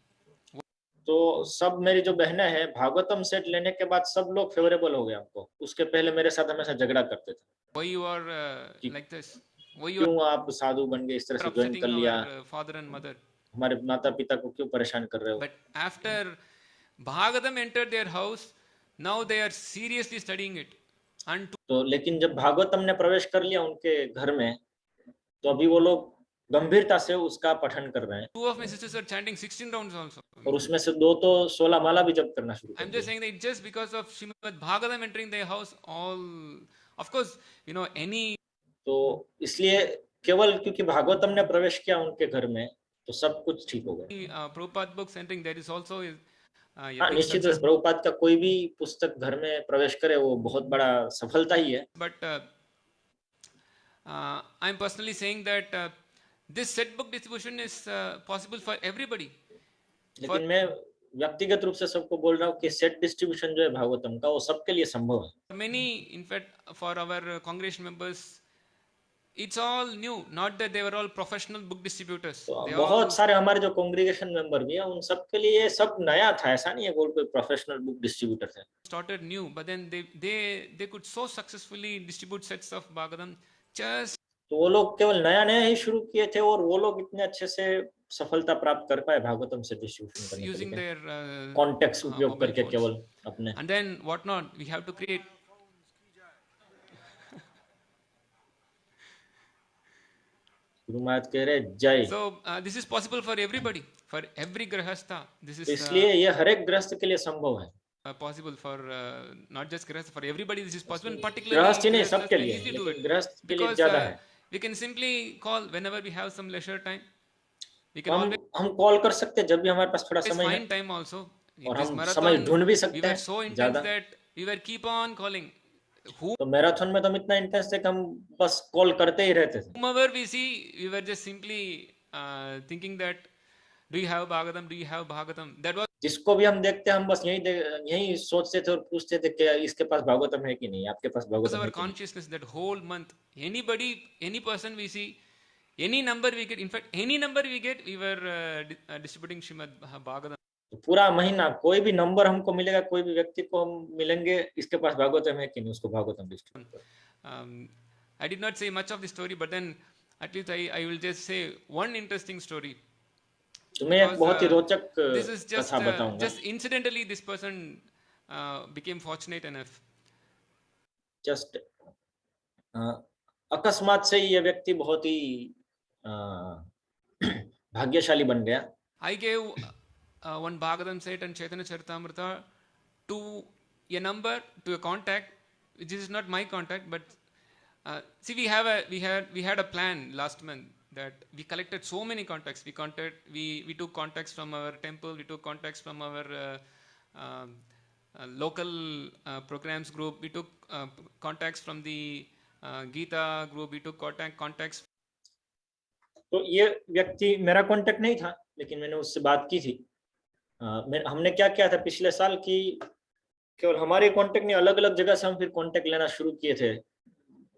तो सब मेरी जो बहनें हैं भागवतम सेट लेने के बाद सब लोग फेवरेबल हो गए हमको। उसके पहले मेरे साथ हमेशा झगड़ा करते थे। Why you are like this? Why you क्यों आप साधु बन गए, इस तरह are से ज्वाइन upsetting कर लिया, our father and mother? हमारे माता पिता को क्यों परेशान कर रहे हो। But after Bhagavatam entered their house, now they are seriously studying it. And तो लेकिन जब भागवतम ने प्रवेश कर लिया उनके घर में तो अभी वो लोग गंभीरता से उसका पठन कर रहे हैं। 2 of my sisters are chanting 16 rounds also. और उसमें से 2 तो 16 माला भी जप करना शुरू कर I'm just दिया। saying that just because of Srimad Bhagavatam entering their house, all, of course, you know, any तो इसलिए केवल क्योंकि भागवतम ने प्रवेश किया उनके घर में तो सब कुछ ठीक हो गया। Prabhupada books entering, that is also a हाँ big निश्चित success. है, प्रभुपाद का कोई भी पुस्तक घर में प्रवेश करे वो बहुत बड़ा सफलता ही है। But I'm personally saying that this set book distribution is possible for everybody. लेकिन मैं व्यक्तिगत रूप से सबको बोल रहा हूँ कि सेट डिस्ट्रीब्यूशन जो है भागवतम का वो सबके लिए संभव है। Many, in fact, for our congregation members, it's all new. Not that they were all professional book distributors. तो They बहुत all सारे हमारे जो कांग्रेगेशन मेंबर भी हैं उन सब के लिए ये सब नया था, ऐसा नहीं है कोई प्रोफेशनल बुक डिस्ट्रीब्यूटर थे। started new, but then they could so successfully distribute sets of Bhagavatam just तो वो लोग केवल नया ही शुरू किए थे और वो लोग इतने अच्छे से सफलता प्राप्त कर पाए भागवतम से डिस्ट्रीब्यूशन करने के using लिए, their कॉन्टेक्ट्स उपयोग mobile करके phones. केवल अपने। And then what not? We have to create. Guru Maharaj कह रहे जय। So this is possible for everybody, for every grahastha. This तो is इसलिए ये हर एक गृहस्थ के लिए संभव है। possible for not just grahastha, for everybody. This is possible. And particularly गृहस्थ ही नहीं grahasthas सबके can लिए, easily do लेकिन it गृहस्थ के लिए because ज्यादा है। we can simply call whenever we have some leisure time. We can हम always कॉल कर सकते हैं जब भी हमारे पास थोड़ा समय है, find time also. In और this हम समय marathon, ढूंढ भी we सकते were हैं so intense ज्यादा। that we were keep on calling. तो मैराथन में तो हम इतना इंटेंस थे कि हम बस कॉल करते ही रहते थे। Whomever we see, we were just simply thinking that, do you have Bhagavatam? Do you have Bhagavatam? That was जिसको भी हम देखते हम बस यही सोचते थे और पूछते थे कि इसके पास भागवतम है कि नहीं, आपके पास भागवतम our है कि नहीं। consciousness that whole month. Anybody, any person we see, any number we get, in fact, any number we get, we were distributing Srimad Bhagavatam. तो पूरा महीना कोई भी नंबर हमको मिलेगा, कोई भी व्यक्ति को हम मिलेंगे, इसके पास भागवतम है कि नहीं, उसको Bhagavatam distribute. I did not say much of the story, but then at least I will just say one interesting story. तो मैं एक because, बहुत ही रोचक this is just कथा बताऊंगा. just incidentally this person became fortunate enough. Just अकस्मात से ही ये व्यक्ति बहुत ही अ, भाग्यशाली बन गया. I gave one Bhagavatam set and Chaitanya Charitamrita to a number, to a contact. This is not my contact, but see, we had a plan last month that we collected so many contacts. We took contacts from our temple. We took contacts from our local programs group. We took contacts from the Gita group. We took contacts. तो ये व्यक्ति मेरा contact नहीं था, लेकिन मैंने उससे बात की थी. हमने क्या किया था पिछले साल की, केवल हमारे कांटेक्ट नहीं, अलग अलग जगह से हम फिर कांटेक्ट लेना शुरू किए थे.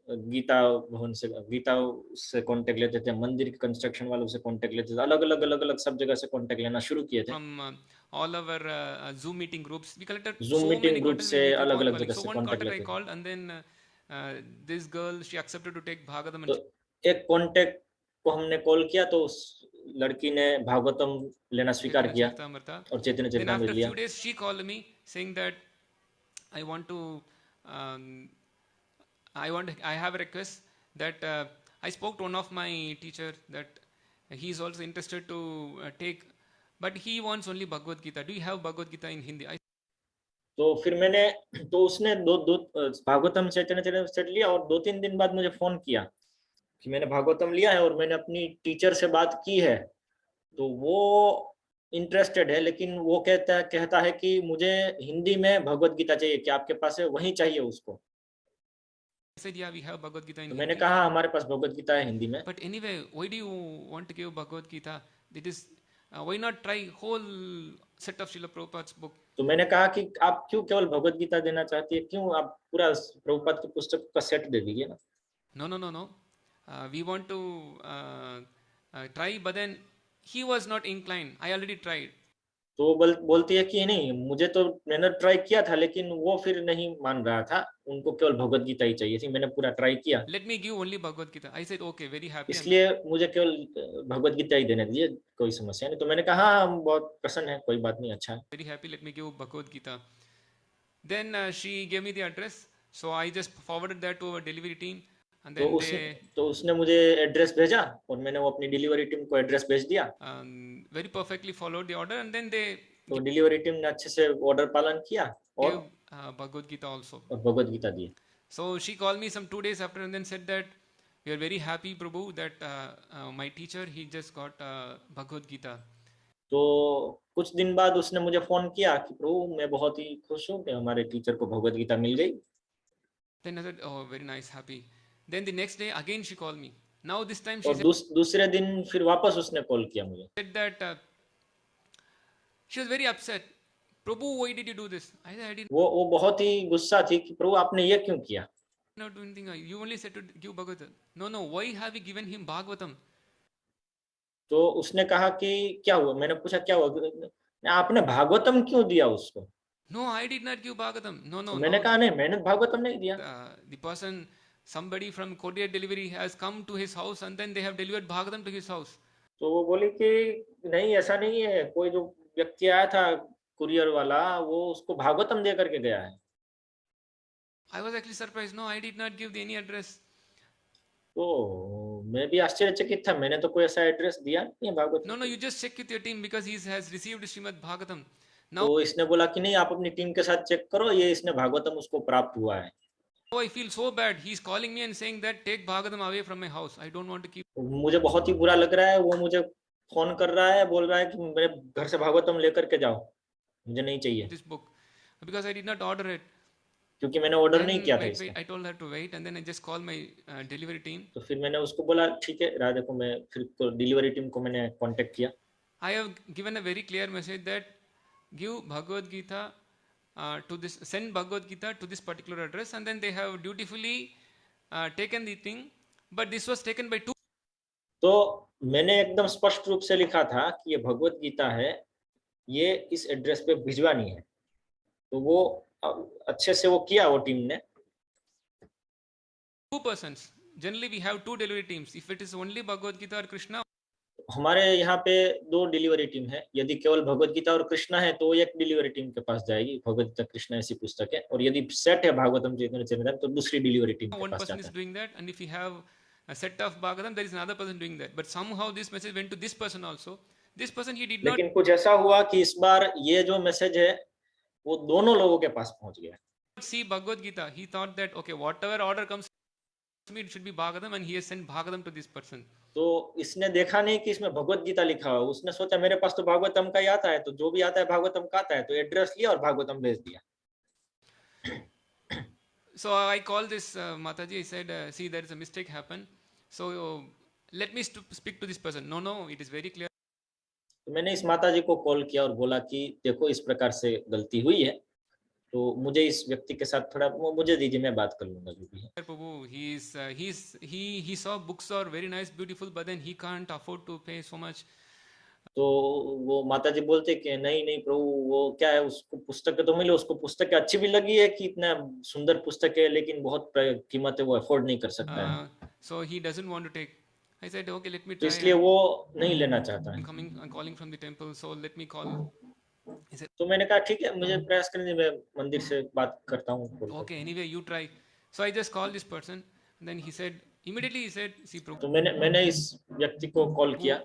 गीता भवन से, गीता से कांटेक्ट लेते थे, मंदिर के कंस्ट्रक्शन वालों से कांटेक्ट लेते थे, अलग अलग सब जगह से कांटेक्ट लेना शुरू किए थे. From all our Zoom meeting groups, we collected Zoom so meeting many group contacts. से We kept अलग on अलग calling. जगह So से one कांटेक्ट contact I लेते थे. called, and then this girl, she accepted to take Bhagavatam. तो एक contact को हमने कॉल किया तो उस लड़की ने भागवतम लेना स्वीकार किया और चैतन्य Then चरितामृत after लिया. few days, she called me saying that I want to, I have a request that I spoke to one of my teacher that he is also interested to take, but he wants only Bhagavad Gita. Do you have Bhagavad Gita in Hindi? तो फिर मैंने, तो उसने दो भागवतम चैतन्य चरितामृत लिया और 2-3 दिन बाद मुझे फोन किया कि मैंने भागवतम लिया है और मैंने अपनी टीचर से बात की है, तो वो इंटरेस्टेड है, लेकिन वो कहता है कि मुझे हिंदी में भगवत गीता चाहिए, कि आपके पास है, वही चाहिए उसको. I said, yeah, we have Bhagavad Gita in तो Hindi. मैंने कहा हमारे पास भगवत गीता है हिंदी में. But anyway, why do you want to give Bhagavad Gita? It is why not try whole set of Srila Prabhupada's book? तो मैंने कहा कि आप क्यों केवल भगवत गीता देना चाहती है, क्यों आप पूरा प्रभुपाद की पुस्तक का सेट दे दीजिए ना. No. We want to try, but then he was not inclined. I already tried. तो वो बोलती है कि नहीं, मुझे तो, मैंने ट्राई किया था लेकिन वो फिर नहीं मान रहा था, उनको केवल भगवत गीता ही चाहिए थी. मैंने पूरा ट्राई किया. Let me give only Bhagavad Gita. I said, okay, very happy. इसलिए मुझे केवल भगवत गीता ही देने दीजिए, कोई समस्या नहीं. तो मैंने कहा हाँ, हम बहुत प्रसन्न हैं, कोई बात नहीं, अच्छा है. Very happy. Let me give Bhagavad Gita. Then she gave me the address, so I just forwarded that to our delivery team, and then तो उसने मुझे एड्रेस भेजा और मैंने वो अपनी डिलीवरी टीम को एड्रेस भेज दिया. very perfectly followed the order, and then they तो डिलीवरी टीम ने अच्छे से ऑर्डर पालन किया और gave Bhagavad Gita also. और भगवत गीता दी. So she called me some 2 days after and then said that we are very happy, Prabhu, that my teacher, he just got Bhagavad Gita. तो कुछ दिन बाद उसने मुझे फोन किया कि प्रभु मैं बहुत ही खुश हूँ कि हमारे टीचर को भगवत गीता मिल गई. Then I said, oh, very nice, happy. Then the next day again she called me. Now this time she और दूसरे दिन फिर वापस उसने कॉल किया मुझे. said that she was very upset. Prabhu, why did you do this? I said, I didn't. वो बहुत ही गुस्सा थी कि प्रभु आपने ये क्यों किया. Not do anything. You only said to give Bhagavatam. No. Why have you given him Bhagavatam? तो उसने कहा कि क्या हुआ. मैंने पूछा क्या हुआ, आपने भागवतम क्यों दिया उसको. No, I did not give Bhagavatam. No. मैंने कहा नहीं, मैंने भागवतम नहीं दिया. The person, somebody from courier delivery has come to his house and then they have delivered Bhagavatam to his house. तो वो बोली कि नहीं, ऐसा नहीं है, कोई जो व्यक्ति आया था कुरियर वाला, वो उसको भागवतम दे करके गया है. I was actually surprised. No, I did not give any address. तो मैं भी आश्चर्यचकित था, मैंने तो कोई ऐसा एड्रेस दिया नहीं है Bhagavatam. No, you just check with your team because he has received Srimad Bhagavatam. Now तो इसने बोला कि नहीं, आप अपनी टीम के साथ चेक करो, ये इसने भागवतम उसको प्राप्त हुआ है. I feel so bad. He's calling me and saying that take Bhagavatam away from my house. I don't want to keep. मुझे बहुत ही बुरा लग रहा है, वो मुझे फोन कर रहा है, बोल रहा है कि मेरे घर से भागवतम लेकर के जाओ, मुझे नहीं चाहिए. This book because I did not order it. क्योंकि मैंने ऑर्डर नहीं किया था Wait, इसका. I told her to wait and then I just called my delivery team. तो फिर मैंने उसको बोला ठीक है राह देखो, मैं फिर तो डिलीवरी टीम को मैंने कांटेक्ट किया. I have given a very clear message that give Bhagavad Gita to this, send Bhagavad Gita to this particular address, and then they have dutifully taken the thing, but this was taken by two. तो मैंने एकदम स्पष्ट रूप से लिखा था कि ये भगवत गीता है, ये इस एड्रेस पे भिजवानी है. तो वो अच्छे से वो किया वो टीम ने. Two persons. Generally, we have two delivery teams. If it is only Bhagavad Gita or Krishna. हमारे यहाँ पे 2 डिलीवरी टीम है। यदि केवल भगवत गीता और कृष्णा है तो एक डिलीवरी टीम के पास जाएगी, भगवत गीता कृष्णा ऐसी पुस्तक है। और यदि सेट है भागवतम चैतन्य चरितामृत तो दूसरी डिलीवरी टीम के One पास person जाता is है। doing that, and if you have a set of Bhagavatam, there is another person doing that. But somehow this message went to this person also. This person, he did not लेकिन कुछ ऐसा हुआ कि इस बार ये जो message है वो दोनों लोगों के पास पहुंच गया। see Bhagavad Gita. He thought that okay, whatever order comes to me, it should be Bhagavatam, and he has sent Bhagavatam to this person. तो इसने देखा नहीं कि इसमें भगवत गीता लिखा हुआ, उसने सोचा मेरे पास तो भागवतम का ही आता है, तो जो भी आता है भागवतम का आता है, तो एड्रेस लिया और भागवतम भेज दिया। So I called this Mataji. I said, see, there is a mistake happened. So let me speak to this person. No, it is very clear. तो मैंने इस माता जी को कॉल किया और बोला कि देखो इस प्रकार से गलती हुई है, तो मुझे इस व्यक्ति के साथ थोड़ा मुझे दीजिए, मैं बात कर लूंगा जो भी है। Prabhu, he saw books are very nice, beautiful, but then he can't afford to pay so much. तो वो माता जी बोलते कि नहीं नहीं प्रभु, वो क्या है, उसको पुस्तक तो मिले, उसको पुस्तक अच्छी भी लगी है कि इतना सुंदर पुस्तक है, लेकिन बहुत कीमत है, वो अफोर्ड नहीं कर सकता है। So he doesn't want to take. I said, okay, let me तो try. इसलिए वो नहीं लेना चाहता है। I'm calling from the temple, so let me call. He said, तो मैंने कहा ठीक है, मुझे प्रयास करने, मैं मंदिर से बात करता हूँ। okay, anyway, you try. So I just called this person, and then he said, immediately he said, see, Prabhu, तो मैंने इस व्यक्ति को कॉल किया।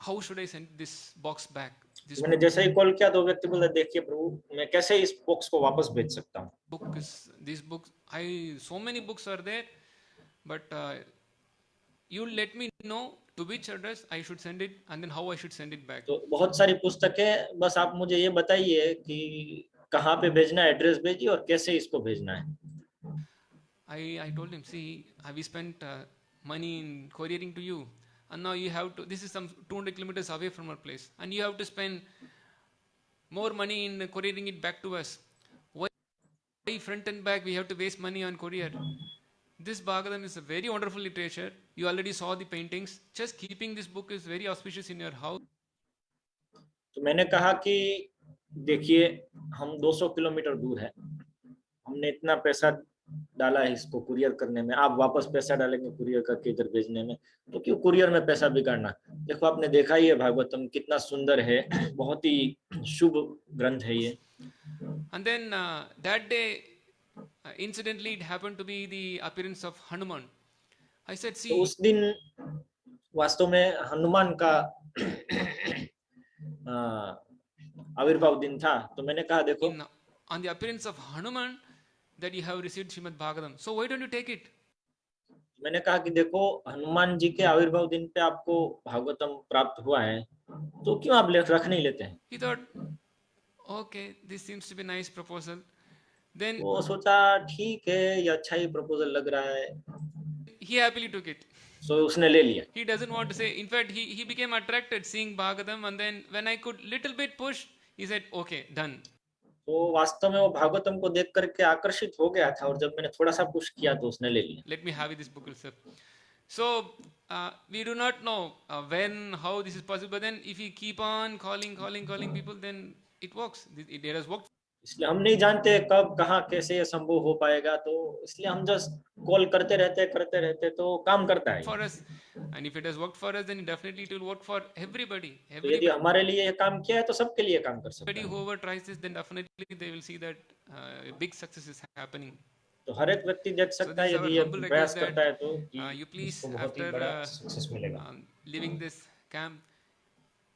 how should I send this box back? मैंने जैसे ही कॉल किया तो व्यक्ति बोला, देखिए प्रभु, मैं कैसे इस बॉक्स को वापस भेज सकता हूँ। This book, so many books are there, but you let me know to which address I should send it, and then how I should send it back. तो बहुत सारी पुस्तकें, बस आप मुझे ये बताइए कि कहाँ पे भेजना है, एड्रेस भेजिए और कैसे इसको भेजना है। I told him, see, we spent money in couriering to you, and now you have to, this is some 200 kilometers away from our place, and you have to spend more money in couriering it back to us. Why front and back we have to waste money on courier? This Bhagavatam is a very wonderful literature. You already saw the paintings. Just keeping this book is very auspicious in your house. तो मैंने कहा कि देखिए, हम 200 kilometre दूर है, हमने इतना पैसा डाला है इसको कुरियर करने में, आप वापस पैसा डालेंगे कुरियर करके इधर भेजने में, तो क्यों कुरियर में पैसा बिगाड़ना। देखो आपने देखा ही है भागवतम कितना सुंदर है, बहुत ही शुभ ग्रंथ है ये। And then that day, incidentally, it happened to be the appearance of Hanuman. I said, see, तो उस दिन वास्तव में हनुमान का आविर्भाव दिन था। तो मैंने कहा देखो, on the appearance of Hanuman, that you have received Srimad Bhagavatam. So why don't you take it? मैंने कहा कि देखो, हनुमान जी के आविर्भाव दिन पे आपको भागवतम प्राप्त हुआ है, तो क्यों आप रख नहीं लेते हैं। He thought, okay, this seems to be a nice proposal. Then वो सोचा ठीक है, ये अच्छा ही प्रपोजल लग रहा है, he happily took it. so उसने ले लिया। He doesn't want to say. In fact, he became attracted seeing Bhagavatam, and then when I could little bit push, he said, okay, done. तो वास्तव में वो भागवतम को देख करके आकर्षित हो गया था, और जब मैंने थोड़ा सा पुश किया तो उसने ले लिया। Let me have this book itself. So we do not know when, how this is possible. But then if we keep on calling people, then it works. It has worked. इसलिए हम नहीं जानते कब कहाँ कैसे ये संभव हो पाएगा, तो इसलिए हम जस्ट कॉल करते रहते तो काम करता है for us. And if it has worked for us, then definitely it will work for everybody. तो यदि हमारे लिए ये काम किया है तो सबके लिए काम कर सकता Everybody है। whoever tries this, then definitely they will see that big success is happening. तो हर एक व्यक्ति देख सकता है, यदि ये प्रयास करता है तो you please, उसको बहुत ही after बड़ा सक्सेस मिलेगा। leaving this camp,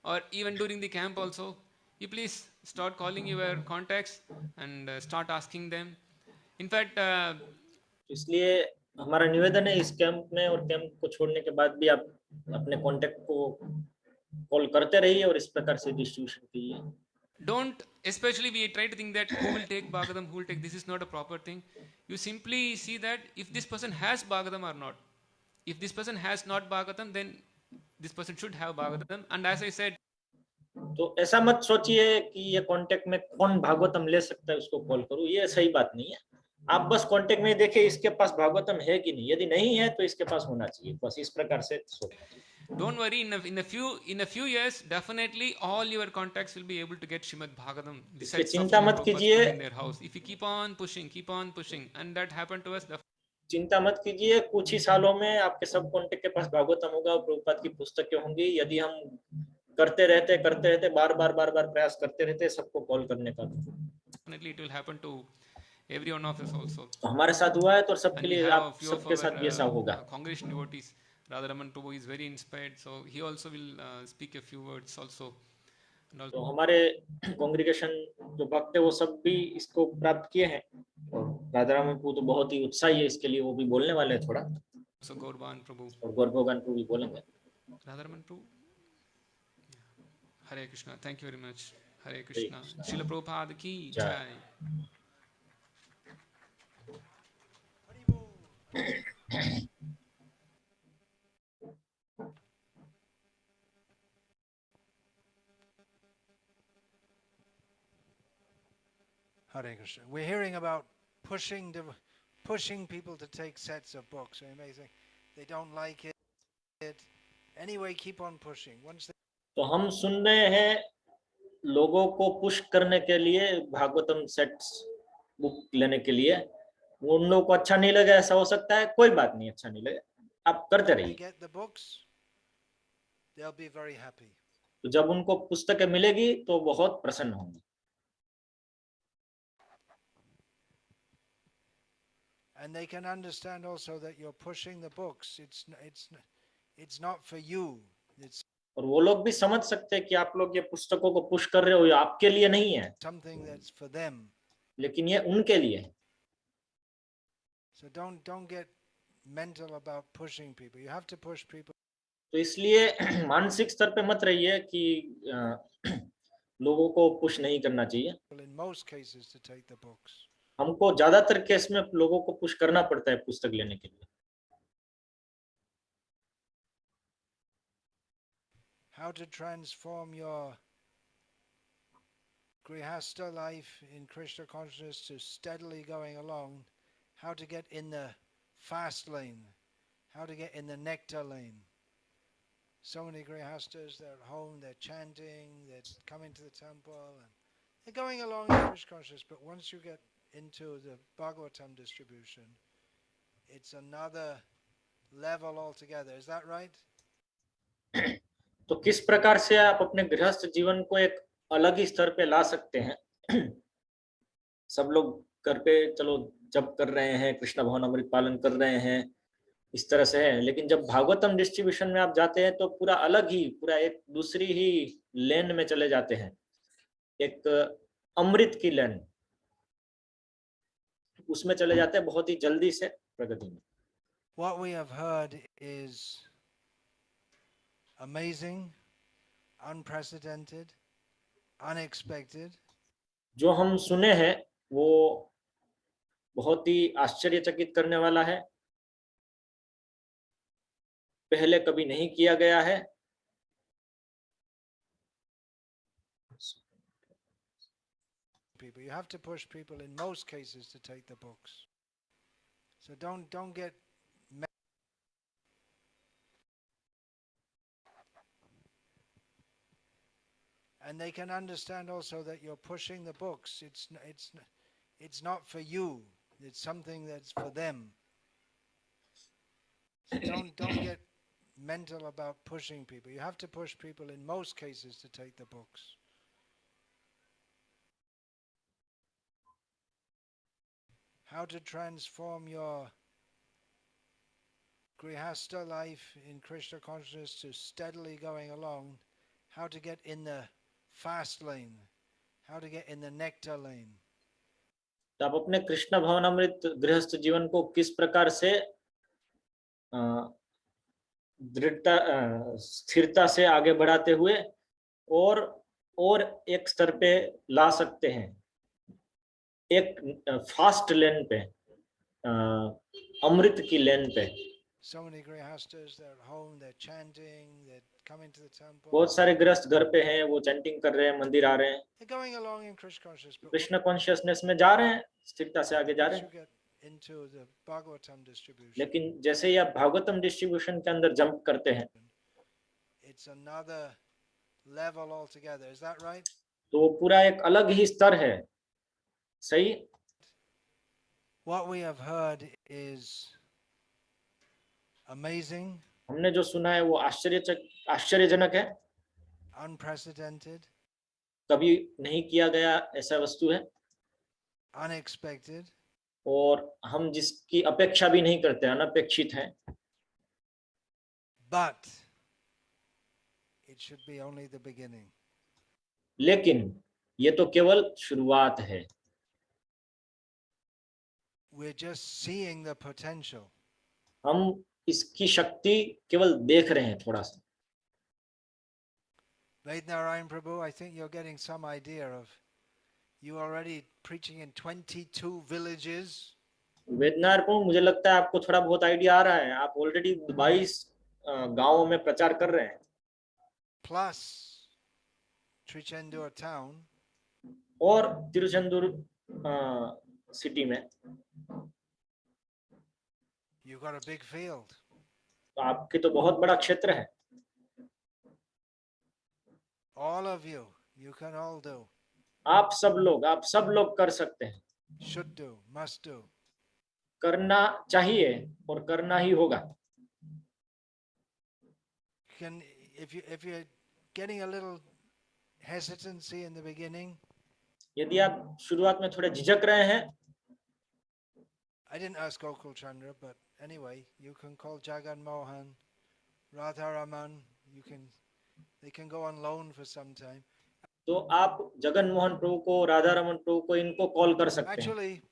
or even during the camp also, you please start calling your contacts and start asking them. In fact, इसलिए हमारा निवेदन है इस कैंप में और कैंप को छोड़ने के बाद भी आप अपने कांटेक्ट को कॉल करते रहिए और इस प्रकार से डिस्ट्रीब्यूशन कीजिए। don't, especially we try to think that who will take Bhagavatam, who will take, this is not a proper thing. You simply see that if this person has Bhagavatam or not. If this person has not Bhagavatam, then this person should have Bhagavatam. And as I said, तो ऐसा मत सोचिए कि ये contact में कौन भागवतम ले सकता है उसको कॉल करूं, ये सही बात नहीं है। आप बस कांटेक्ट में देखिए इसके पास भागवतम है कि नहीं, यदि नहीं है तो इसके पास होना चाहिए, बस इस प्रकार से सोचना चाहिए। don't worry, in a few years, definitely all your contacts will be able to get Srimad Bhagavatam. इसलिए चिंता मत कीजिए, in their house. If you keep on pushing, and that happened to us. चिंता मत कीजिए, कुछ ही सालों में आपके सब कांटेक्ट के पास भागवतम होगा और प्रभुपाद की पुस्तकें होंगी। यदि हम करते रहते बार बार प्रयास करते रहते सबको कॉल करने का। Definitely, it will happen to every one of us also. तो हमारे साथ हुआ है तो सबके And we लिए have a आप few of सबके our साथ ये सब होगा। congregation devotees. Radharaman Prabhu is very inspired, so he also will speak a few words also. And also, तो हमारे कांग्रीगेशन जो भक्त है वो सब भी इसको प्राप्त किए हैं और राधाराम प्रभु तो बहुत ही उत्साही है इसके लिए, वो भी बोलने वाले हैं थोड़ा, so Gaurban Prabhu, और गौर भगवान प्रभु भी बोलेंगे। Radharaman Prabhu. Hare Krishna. Thank you very much. Hare Krishna. Srila Prabhupada ki जय। jai. Hare Krishna. We're hearing about pushing people to take sets of books. Amazing. They don't like it. Anyway, keep on pushing. Once they तो हम सुन रहे हैं लोगों को push करने के लिए भागवतम सेट्स बुक लेने के लिए, उन लोगों को अच्छा नहीं लगे, ऐसा हो सकता है, कोई बात नहीं, अच्छा नहीं लगे, आप करते रहिए। get the books, they'll be very happy. तो जब उनको पुस्तकें मिलेगी तो बहुत प्रसन्न होंगे। And they can understand also that you're pushing the books. It's not for you. It's और वो लोग भी समझ सकते हैं कि आप लोग ये पुस्तकों को पुश कर रहे हो, ये आपके लिए नहीं है, something that's for them. लेकिन ये उनके लिए है। So don't get mental about pushing people. You have to push people. तो इसलिए मानसिक स्तर पे मत रहिए कि लोगों को पुश नहीं करना चाहिए। In most cases, to take the books. हमको ज्यादातर केस में लोगों को पुश करना पड़ता है पुस्तक लेने के लिए। How to transform your grihastha life in Krishna consciousness to steadily going along. How to get in the fast lane. How to get in the nectar lane. So many grihasthas, they're at home, they're chanting, they're coming to the temple, and they're going along in Krishna consciousness. But once you get into the Bhagavatam distribution, it's another level altogether. Is that right? तो किस प्रकार से आप अपने गृहस्थ जीवन को एक अलग ही स्तर पे ला सकते हैं। सब लोग घर पे चलो जप कर रहे हैं, कृष्ण भवन अमृत पालन कर रहे हैं, इस तरह से है, लेकिन जब भागवतम डिस्ट्रीब्यूशन में आप जाते हैं तो पूरा अलग ही, पूरा एक दूसरी ही लेन में चले जाते हैं, एक अमृत की लेन, उसमें चले जाते हैं बहुत ही जल्दी से प्रगति में। What we have heard is amazing, unprecedented, unexpected. जो हम सुने हैं वो बहुत ही आश्चर्यचकित करने वाला है, पहले कभी नहीं किया गया है। People, you have to push people in most cases to take the books. So don't get and they can understand also that you're pushing the books. It's not for you. It's something that's for them. So don't get mental about pushing people. You have to push people in most cases to take the books. How to transform your grihastha life in Krishna consciousness to steadily going along. How to get in the fast lane. How to get in the nectar lane. तो आप अपने कृष्ण भवनामृत गृहस्थ जीवन को किस प्रकार से दृढ़ता स्थिरता से आगे बढ़ाते हुए और एक स्तर पे ला सकते हैं, एक फास्ट लेन पे, अमृत की लेन पे। So many grihasthas, they're at home, they're chanting, they're coming to the temple. बहुत सारे गृहस्थ घर पे हैं, वो चैंटिंग कर रहे हैं, मंदिर आ रहे हैं, They're going along in Krishna consciousness. But Krishna consciousness में जा रहे हैं, स्थिरता से आगे जा रहे once you हैं, get into the Bhagavatam distribution, लेकिन जैसे ही आप भागवतम डिस्ट्रीब्यूशन के अंदर जंप करते हैं it's another level altogether. Is that right? तो वो पूरा एक अलग ही स्तर है। सही। What we have heard is amazing, हमने जो सुना है वो आश्चर्यजनक है, unprecedented, कभी नहीं किया गया ऐसा वस्तु है, unexpected, और हम जिसकी अपेक्षा भी नहीं करते, अनपेक्षित है। but it should be only the beginning. लेकिन ये तो केवल शुरुआत है। We're just seeing the potential. हम इसकी शक्ति केवल देख रहे हैं थोड़ा सा। Vednarayan Prabhu, I think you're getting some idea of, you already preaching in 22 villages. वेदनार को मुझे लगता है आपको थोड़ा बहुत आइडिया आ रहा है, आप ऑलरेडी 22 गांवों में प्रचार कर रहे हैं, Plus Trichendur town, और तिरुचेंदूर सिटी में you've got a big field. तो आपके तो बहुत बड़ा क्षेत्र है। All of you, you can all do, आप सब लोग कर सकते हैं, should do, must do. करना चाहिए और करना ही होगा। Can, if you're getting a little hesitancy in the beginning, यदि आप शुरुआत में थोड़े झिझक रहे हैं, I didn't ask Gokul Chandra, but anyway, you can call Jagan Mohan, Radharaman, they can go on loan for some time. तो आप जगन मोहन प्रभु को, राधा रमन प्रभु को, इनको कॉल कर सकते हैं। Actually,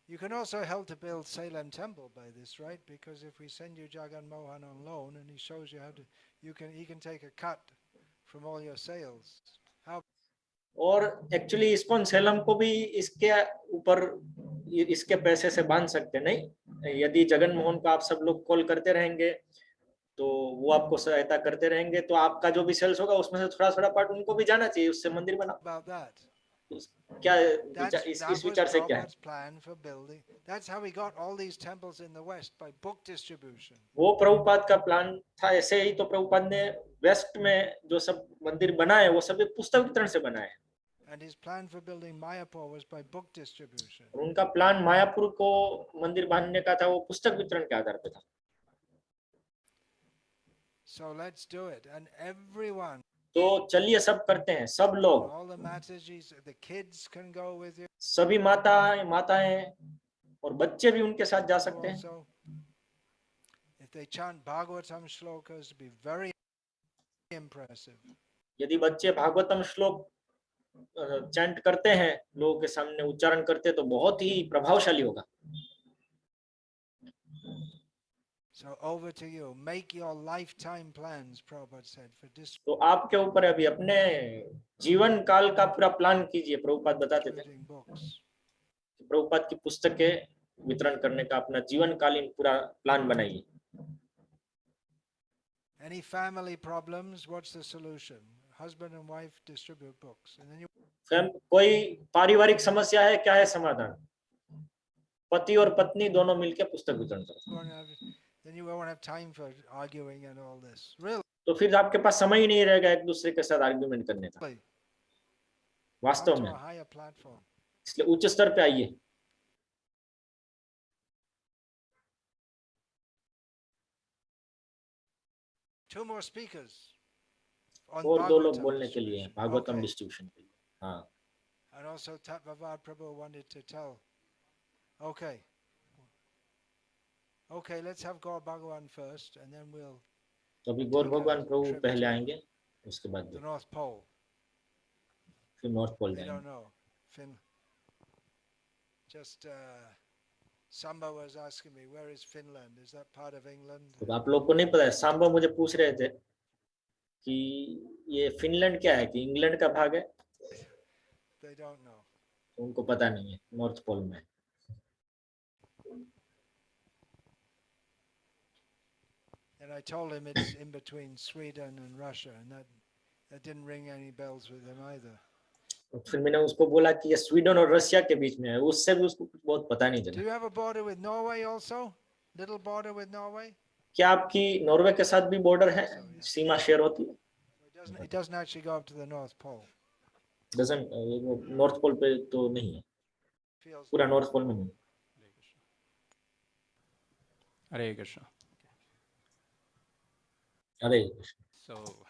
you can also help to build Salem Temple by this, right? Because if we send you Jagan Mohan on loan and he shows you how to, he can take a cut from all your sales. How? और actually ISKCON Salem को भी इसके ऊपर इसके पैसे से बांध सकते नहीं। यदि जगन मोहन को आप सब लोग कॉल करते रहेंगे तो वो आपको सहायता करते रहेंगे, तो आपका जो भी सेल्स होगा उसमें से थोड़ा थोड़ा पार्ट उनको भी जाना चाहिए, उससे मंदिर बना। About that? क्या That इस विचार से क्या है? Prabhupada's plan for building. That's how we got all these temples in the West, by book distribution. वो प्रभुपाद का प्लान था। ऐसे ही तो प्रभुपाद ने वेस्ट में जो सब मंदिर बनाए वो सभी पुस्तक वितरण से बनाए। And his plan for building Mayapur was by book distribution. और उनका प्लान मायापुर को मंदिर बांधने का था, वो पुस्तक वितरण के आधार पर था। So let's do it, and everyone. तो चलिए सब करते हैं, सब लोग, All the Matajis, the kids can go with you. सभी माताएं और बच्चे भी उनके साथ जा सकते हैं। Also, if they chant Bhagavatam shlokas, it'd be very impressive. यदि बच्चे भागवतम श्लोक चैंट करते हैं, लोगों के सामने उच्चारण करते हैं, तो बहुत ही प्रभावशाली होगा। So over to you. Make your lifetime plans, Prabhupada said, for this. तो आपके ऊपर अभी अपने जीवन काल का पूरा प्लान कीजिए। प्रभुपाद बताते थे प्रभुपाद की पुस्तकें वितरण करने का अपना जीवन कालीन पूरा प्लान बनाइए। Any family problems? What's the solution? Husband and wife distribute books, and then you. कोई पारिवारिक समस्या है, क्या है समाधान? पति और पत्नी दोनों मिलकर पुस्तक वितरण करो। Then you won't have time for arguing and all this. Really? तो फिर आपके पास समय ही नहीं रहेगा एक दूसरे के साथ आर्गुमेंट करने का। वास्तव में इसलिए उच्च स्तर पे आइए। Two more speakers. और दो लोग बोलने के लिए भागवतम डिस्ट्रीब्यूशन के लिए। हाँ। And also Tattvavad Prabhu wanted to tell. Okay. Okay, let's have Gaur Bhagavan first, and then we'll. तो अभी गौर भगवान प्रभु पहले आएंगे, उसके बाद the North Pole. फिर नॉर्थ पोल I जाएंगे। don't know. Just Samba was asking me, where is Finland? Is that part of England? तो आप लोग को नहीं पता है, सांबा मुझे पूछ रहे थे कि ये फिनलैंड क्या है, कि इंग्लैंड का भाग है। They don't know. उनको पता नहीं है, नॉर्थ पोल में। And I told him it's in between Sweden and Russia, and that didn't ring any bells with him either. फिर मैंने उसको बोला कि ये स्वीडन और रशिया के बीच में है, उससे भी उसको कुछ बहुत पता नहीं चला। Do you have a border with Norway also? Little border with Norway? क्या आपकी नॉर्वे के साथ भी बॉर्डर है, सीमा शेयर होती है? It doesn't actually go up to the North Pole. Doesn't, वो नॉर्थ पोल पे तो नहीं है, पूरा नॉर्थ पोल में नहीं। Hare Krishna. Hare Krishna. So